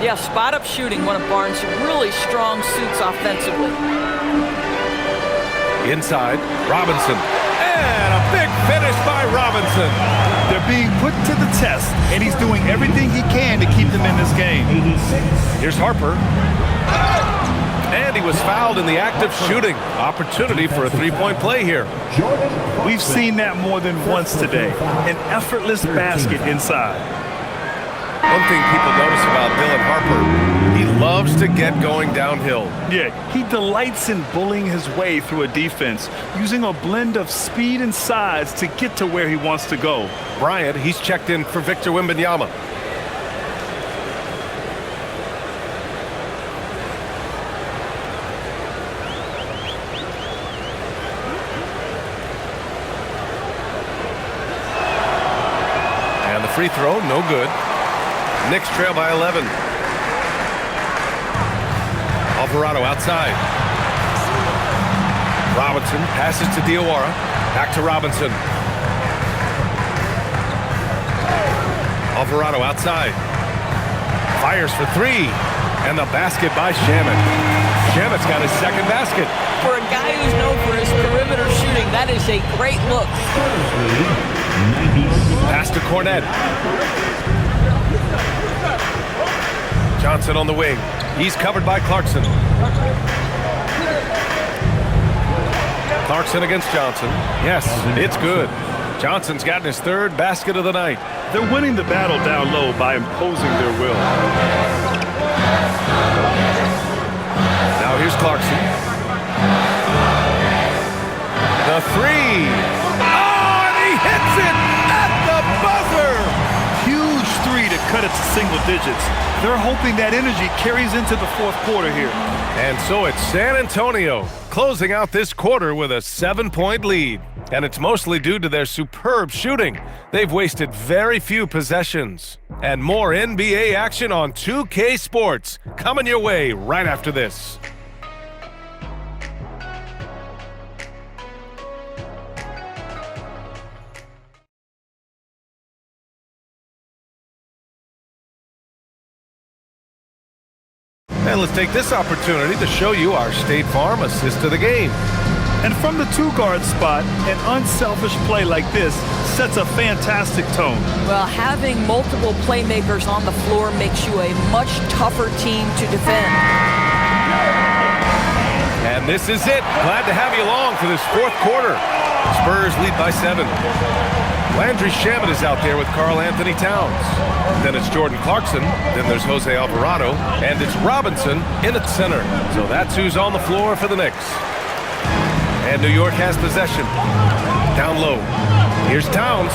Yeah, spot-up shooting, one of Barnes' really strong suits offensively. Inside, Robinson. And a big finish by Robinson. They're being put to the test, and he's doing everything he can to keep them in this game. Here's Harper. And he was fouled in the act of shooting. Opportunity for a three-point play here. We've seen that more than once today. An effortless basket inside. One thing people notice about Dylan Harper, he loves to get going downhill. Yeah, he delights in bullying his way through a defense, using a blend of speed and size to get to where he wants to go. Bryant, he's checked in for Victor Wembanyama. And the free throw, no good. Knicks trail by 11. Alvarado outside. Robinson passes to Diawara. Back to Robinson. Alvarado outside. Fires for three. And the basket by Shamet. Shamet's got his second basket. For a guy who's known for his perimeter shooting, that is a great look. Pass to Cornette. Johnson on the wing. He's covered by Clarkson. Clarkson against Johnson. Yes, it's good. Johnson's gotten his third basket of the night. They're winning the battle down low by imposing their will. Now here's Clarkson. The three. Oh, and he hits it at the buzzer. Huge three to cut it to single digits. They're hoping that energy carries into the fourth quarter here. And so it's San Antonio closing out this quarter with a 7-point lead. And it's mostly due to their superb shooting. They've wasted very few possessions. And more NBA action on 2K Sports coming your way right after this. And let's take this opportunity to show you our State Farm assist to the game. And from the two-guard spot, an unselfish play like this sets a fantastic tone. Well, having multiple playmakers on the floor makes you a much tougher team to defend. And this is it. Glad to have you along for this fourth quarter. Spurs lead by 7. Landry Shamet is out there with Karl Anthony Towns. Then it's Jordan Clarkson. Then there's Jose Alvarado. And it's Robinson in at center. So that's who's on the floor for the Knicks. And New York has possession. Down low. Here's Towns.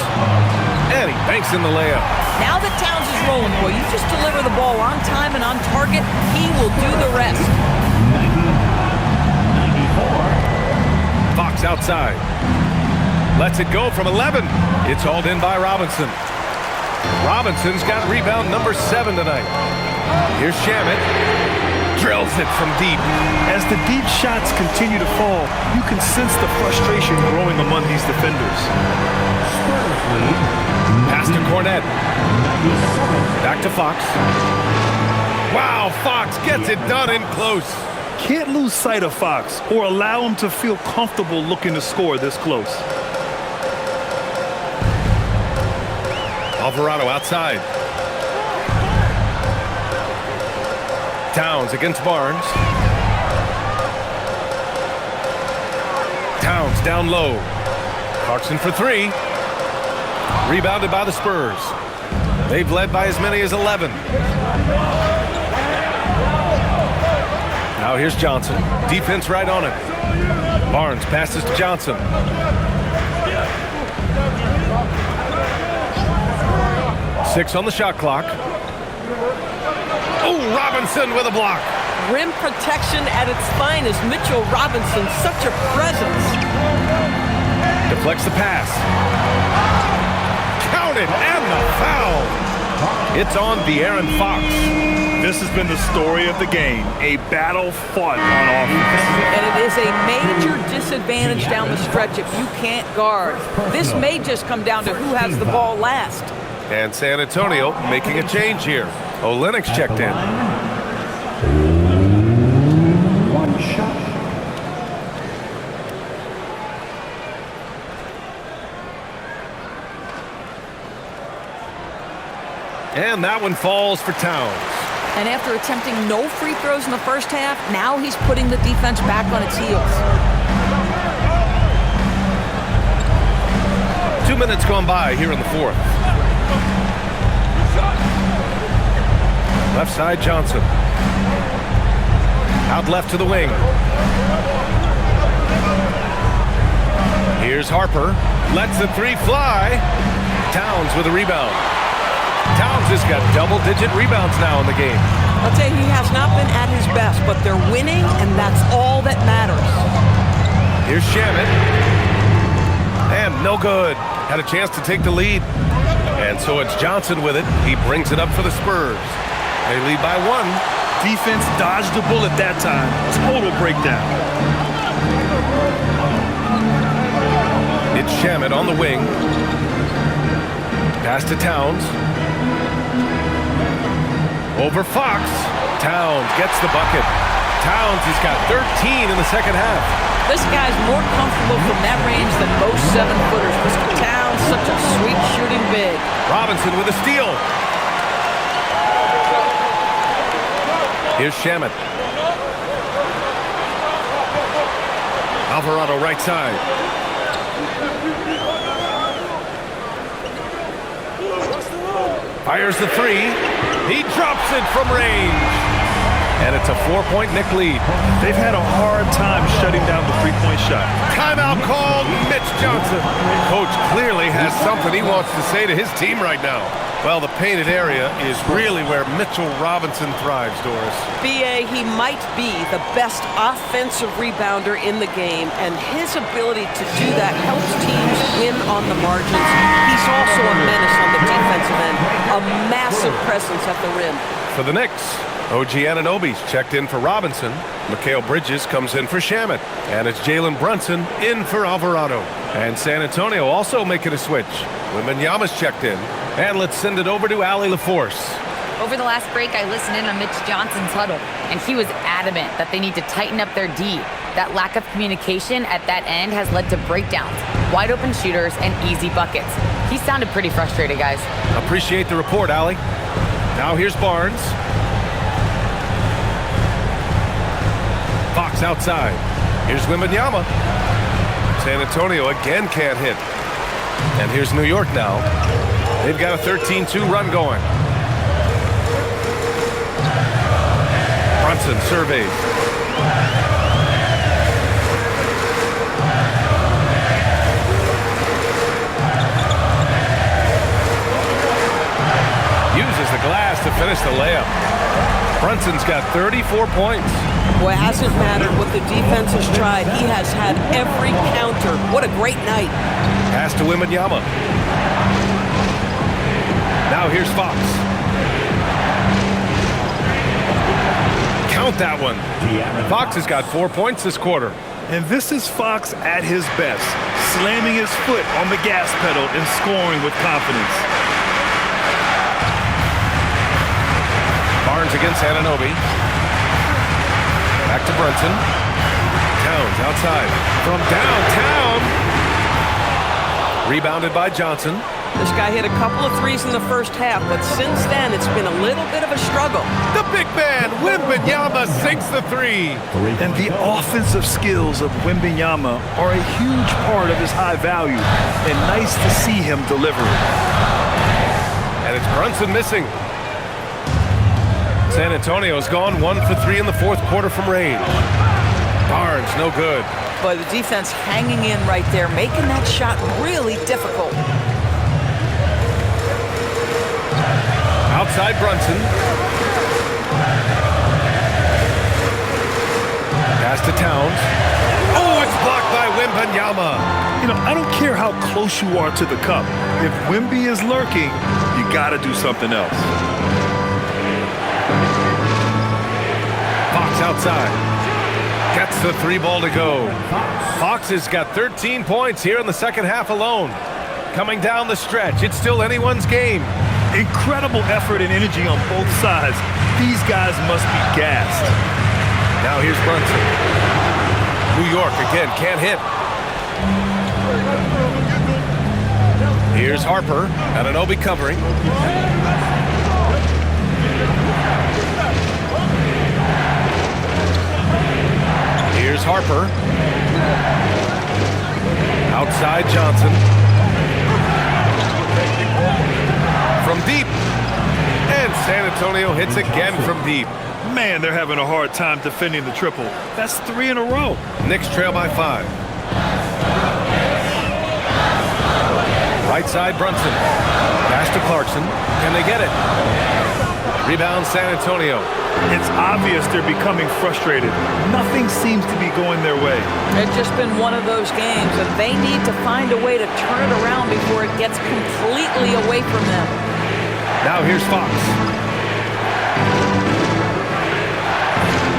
And he banks in the layup. Now that Towns is rolling, boy, you just deliver the ball on time and on target, he will do the rest. Fox outside. Lets it go from 11. It's hauled in by Robinson. Robinson's got rebound number 7 tonight. Here's Shamet. Drills it from deep. As the deep shots continue to fall, you can sense the frustration growing among these defenders. Pass to Cornette. Back to Fox. Wow, Fox gets it done in close. Can't lose sight of Fox or allow him to feel comfortable looking to score this close. Alvarado outside. Towns against Barnes. Towns down low. Clarkson for 3. Rebounded by the Spurs. They've led by as many as 11. Now here's Johnson. Defense right on him. Barnes passes to Johnson. Six on the shot clock. Oh, Robinson with a block. Rim protection at its finest. Mitchell Robinson, such a presence. Deflects the pass. Counted and the foul. It's on De'Aaron Fox. This has been the story of the game, a battle fought on offense. And it is a major disadvantage down the stretch if you can't guard. This may just come down to who has the ball last. And San Antonio making a change here. Lynx checked in. One shot. And that one falls for Towns. And after attempting no free throws in the first half, now he's putting the defense back on its heels. 2 minutes gone by here in the fourth. Left side, Johnson. Out left to the wing. Here's Harper. Lets the 3 fly. Towns with a rebound. Towns has got double-digit rebounds now in the game. I'll tell you, he has not been at his best, but they're winning, and that's all that matters. Here's Shamet. And no good. Had a chance to take the lead. And so it's Johnson with it. He brings it up for the Spurs. They lead by 1. Defense dodged the bullet that time. Total breakdown. It's Shamet on the wing. Pass to Towns. Over Fox. Towns gets the bucket. Towns has got 13 in the second half. This guy's more comfortable from that range than most 7-footers. Mr. Towns, such a sweet shooting big. Robinson with a steal. Here's Shamet. Alvarado right side. Fires the 3. He drops it from range. And it's a 4-point Knick lead. They've had a hard time shutting down the three-point shot. Timeout called. Mitch Johnson. Coach clearly has something he wants to say to his team right now. Well, the painted area is really where Mitchell Robinson thrives, Doris. B.A., he might be the best offensive rebounder in the game, and his ability to do that helps teams win on the margins. He's also a menace on the defensive end, a massive presence at the rim. For the Knicks, OG Anunoby's checked in for Robinson. Mikal Bridges comes in for Shamet. And it's Jalen Brunson in for Alvarado. And San Antonio also making a switch. Wembanyama's checked in. And let's send it over to Allie LaForce. Over the last break, I listened in on Mitch Johnson's huddle, and he was adamant that they need to tighten up their D. That lack of communication at that end has led to breakdowns, wide open shooters, and easy buckets. He sounded pretty frustrated, guys. Appreciate the report, Allie. Now here's Barnes. Fox outside. Here's Wembanyama. San Antonio again can't hit. And here's New York now. They've got a 13-2 run going. Brunson surveys. Uses the glass to finish the layup. Brunson's got 34 points. Well, it hasn't mattered what the defense has tried. He has had every counter. What a great night. Pass to Wembanyama. Now here's Fox. Count that one. Fox has got 4 points this quarter. And this is Fox at his best, slamming his foot on the gas pedal and scoring with confidence. Barnes against Anunoby. Back to Brunson. Towns outside. From downtown. Rebounded by Johnson. This guy hit a couple of threes in the first half, but since then it's been a little bit of a struggle. The big man, Wembanyama, sinks the three. And the offensive skills of Wembanyama are a huge part of his high value, and nice to see him deliver it. And it's Brunson missing. San Antonio's gone 1 for 3 in the fourth quarter from range. Barnes, no good. But the defense hanging in right there, making that shot really difficult. Outside Brunson. Pass to Towns. Oh, it's blocked by Wembanyama. You know, I don't care how close you are to the cup. If Wemby is lurking, you got to do something else. Fox outside. Gets the three ball to go. Fox has got 13 points here in the second half alone. Coming down the stretch, it's still anyone's game. Incredible effort and energy on both sides. These guys must be gassed. Now here's Brunson. New York again, can't hit. Here's Harper. Anunoby covering. Here's Harper. Outside Johnson. From deep. And San Antonio hits again from deep. Man, they're having a hard time defending the triple. That's 3 in a row. Knicks trail by 5. Right side Brunson. Pass to Clarkson. Can they get it? Rebound San Antonio. It's obvious they're becoming frustrated. Nothing seems to be going their way. It's just been one of those games, and they need to find a way to turn it around before it gets completely away from them. Now here's Fox.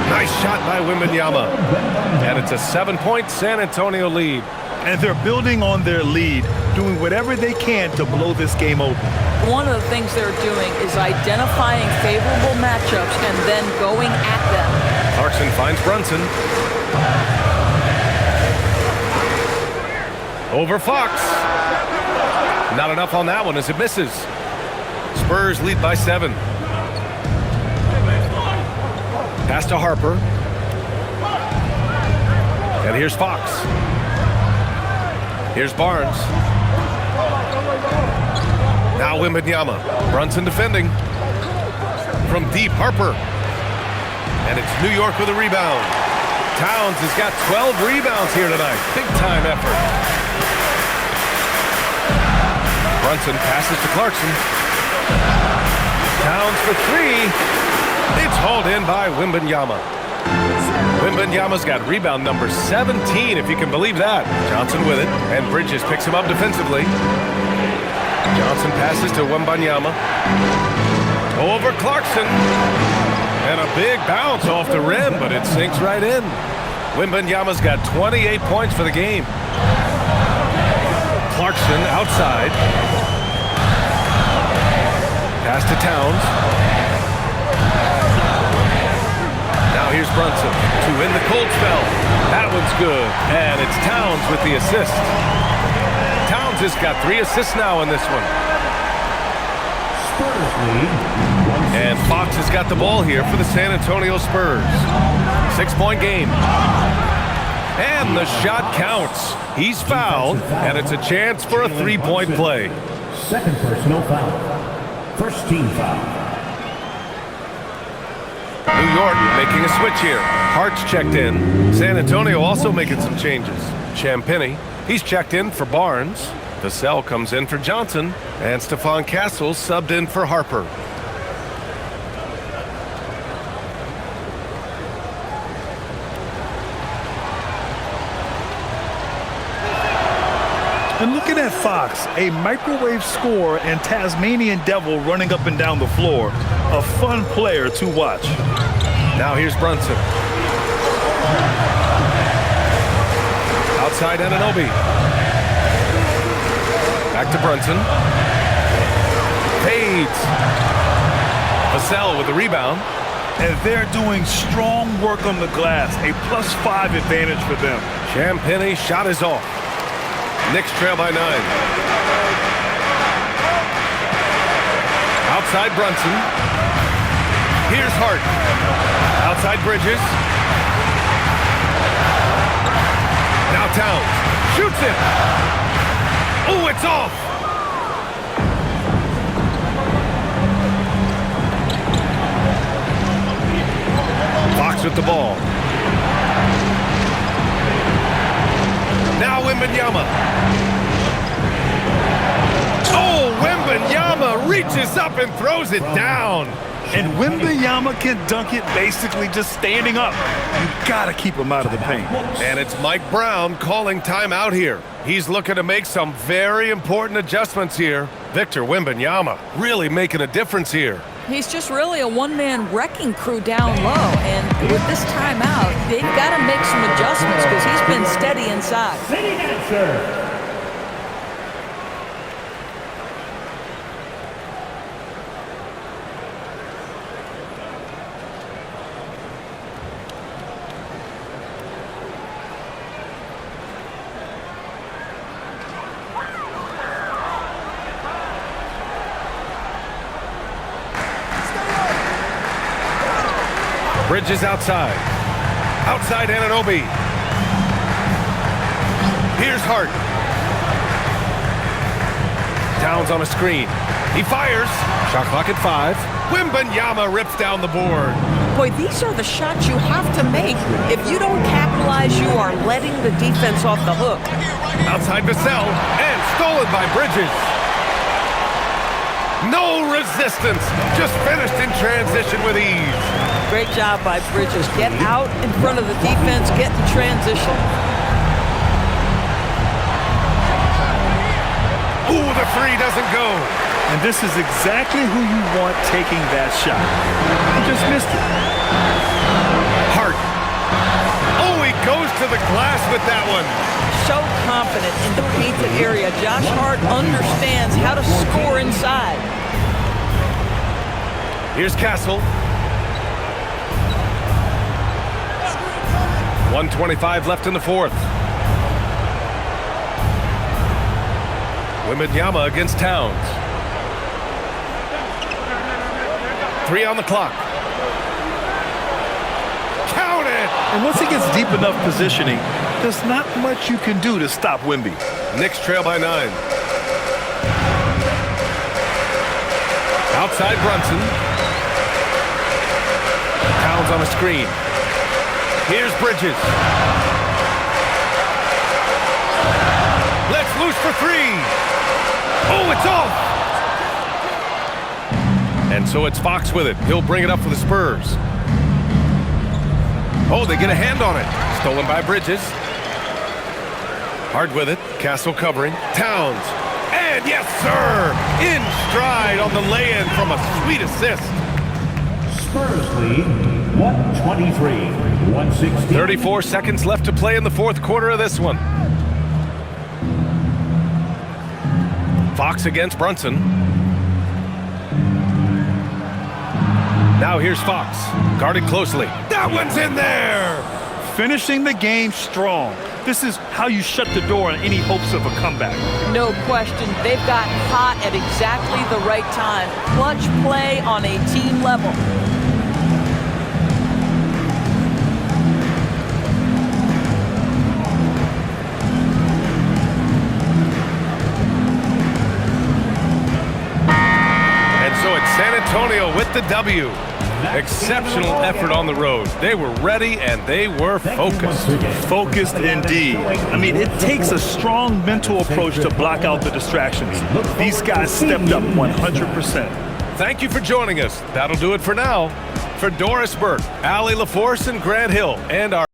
Nice shot by Wembanyama. And it's a 7-point San Antonio lead. And they're building on their lead, doing whatever they can to blow this game open. One of the things they're doing is identifying favorable matchups and then going at them. Clarkson finds Brunson. Over Fox. Not enough on that one as it misses. Spurs lead by 7. Pass to Harper. And here's Fox. Here's Barnes. Now Wembanyama. Brunson defending. From deep, Harper. And it's New York with a rebound. Towns has got 12 rebounds here tonight. Big time effort. Brunson passes to Clarkson. Towns for 3. It's hauled in by Wembanyama. Wembanyama's got rebound number 17, if you can believe that. Johnson with it, and Bridges picks him up defensively. Johnson passes to Wembanyama. Over Clarkson. And a big bounce off the rim, but it sinks right in. Wembanyama's got 28 points for the game. Clarkson outside. Pass to Towns. Brunson to end the cold spell. That one's good. And it's Towns with the assist. Towns has got 3 assists now in this one. Spurs lead. And Fox has got the ball here for the San Antonio Spurs. 6-point game. And the shot counts. He's fouled, and it's a chance for a 3-point play. Second personal foul. First team foul. New York making a switch here. Hart's checked in. San Antonio also making some changes. Champagnie, he's checked in for Barnes. Vassell comes in for Johnson. And Stephon Castle subbed in for Harper. And looking at Fox, a microwave scorer and Tasmanian devil running up and down the floor. A fun player to watch. Now here's Brunson. Outside Anunoby. Back to Brunson. Fades. Vassell with the rebound. And they're doing strong work on the glass. A +5 advantage for them. Champagnie shot is off. Knicks trail by 9. Outside Brunson. Here's Hart. Outside Bridges. Now Towns. Shoots it. Oh, it's off. Fox with the ball. Now Wembanyama. Oh, Wembanyama reaches up and throws it down. And Wembanyama can dunk it basically just standing up. You gotta keep him out of the paint. And it's Mike Brown calling timeout here. He's looking to make some very important adjustments here. Victor Wembanyama really making a difference here. He's just really a one-man wrecking crew down low. And with this timeout, they've got to make some adjustments because he's been steady inside. City answer. Bridges outside. Outside Anunoby. Here's Hart. Towns on a screen. He fires. Shot clock at 5. Wembanyama rips down the board. Boy, these are the shots you have to make. If you don't capitalize, you are letting the defense off the hook. Outside Vassell. And stolen by Bridges. No resistance. Just finished in transition with ease. Great job by Bridges. Get out in front of the defense, get in transition. Ooh, the 3 doesn't go. And this is exactly who you want taking that shot. He just missed it. Hart. Oh, he goes to the glass with that one. So confident in the painted area. Josh Hart understands how to score inside. Here's Castle. 1:25 left in the 4th. Wembanyama against Towns. 3 on the clock. Count it! And once he gets deep enough positioning, there's not much you can do to stop Wemby. Knicks trail by 9. Outside Brunson. Towns on a screen. Here's Bridges. Let's loose for 3. Oh, it's off. And so it's Fox with it. He'll bring it up for the Spurs. Oh, they get a hand on it. Stolen by Bridges. Hard with it. Castle covering. Towns. And yes, sir! In stride on the lay-in from a sweet assist. Spurs lead 123-116. 34 seconds left to play in the 4th quarter of this one. Fox against Brunson. Now here's Fox, guarded closely. That one's in there! Finishing the game strong. This is how you shut the door on any hopes of a comeback. No question, they've got hot at exactly the right time. Clutch play on a team level. And so it's San Antonio with the W. Exceptional effort on the road. They were ready and they were focused. Focused indeed. I mean, it takes a strong mental approach to block out the distractions. These guys stepped up 100%. Thank you for joining us. That'll do it for now. For Doris Burke, Allie LaForce, and Grant Hill, and our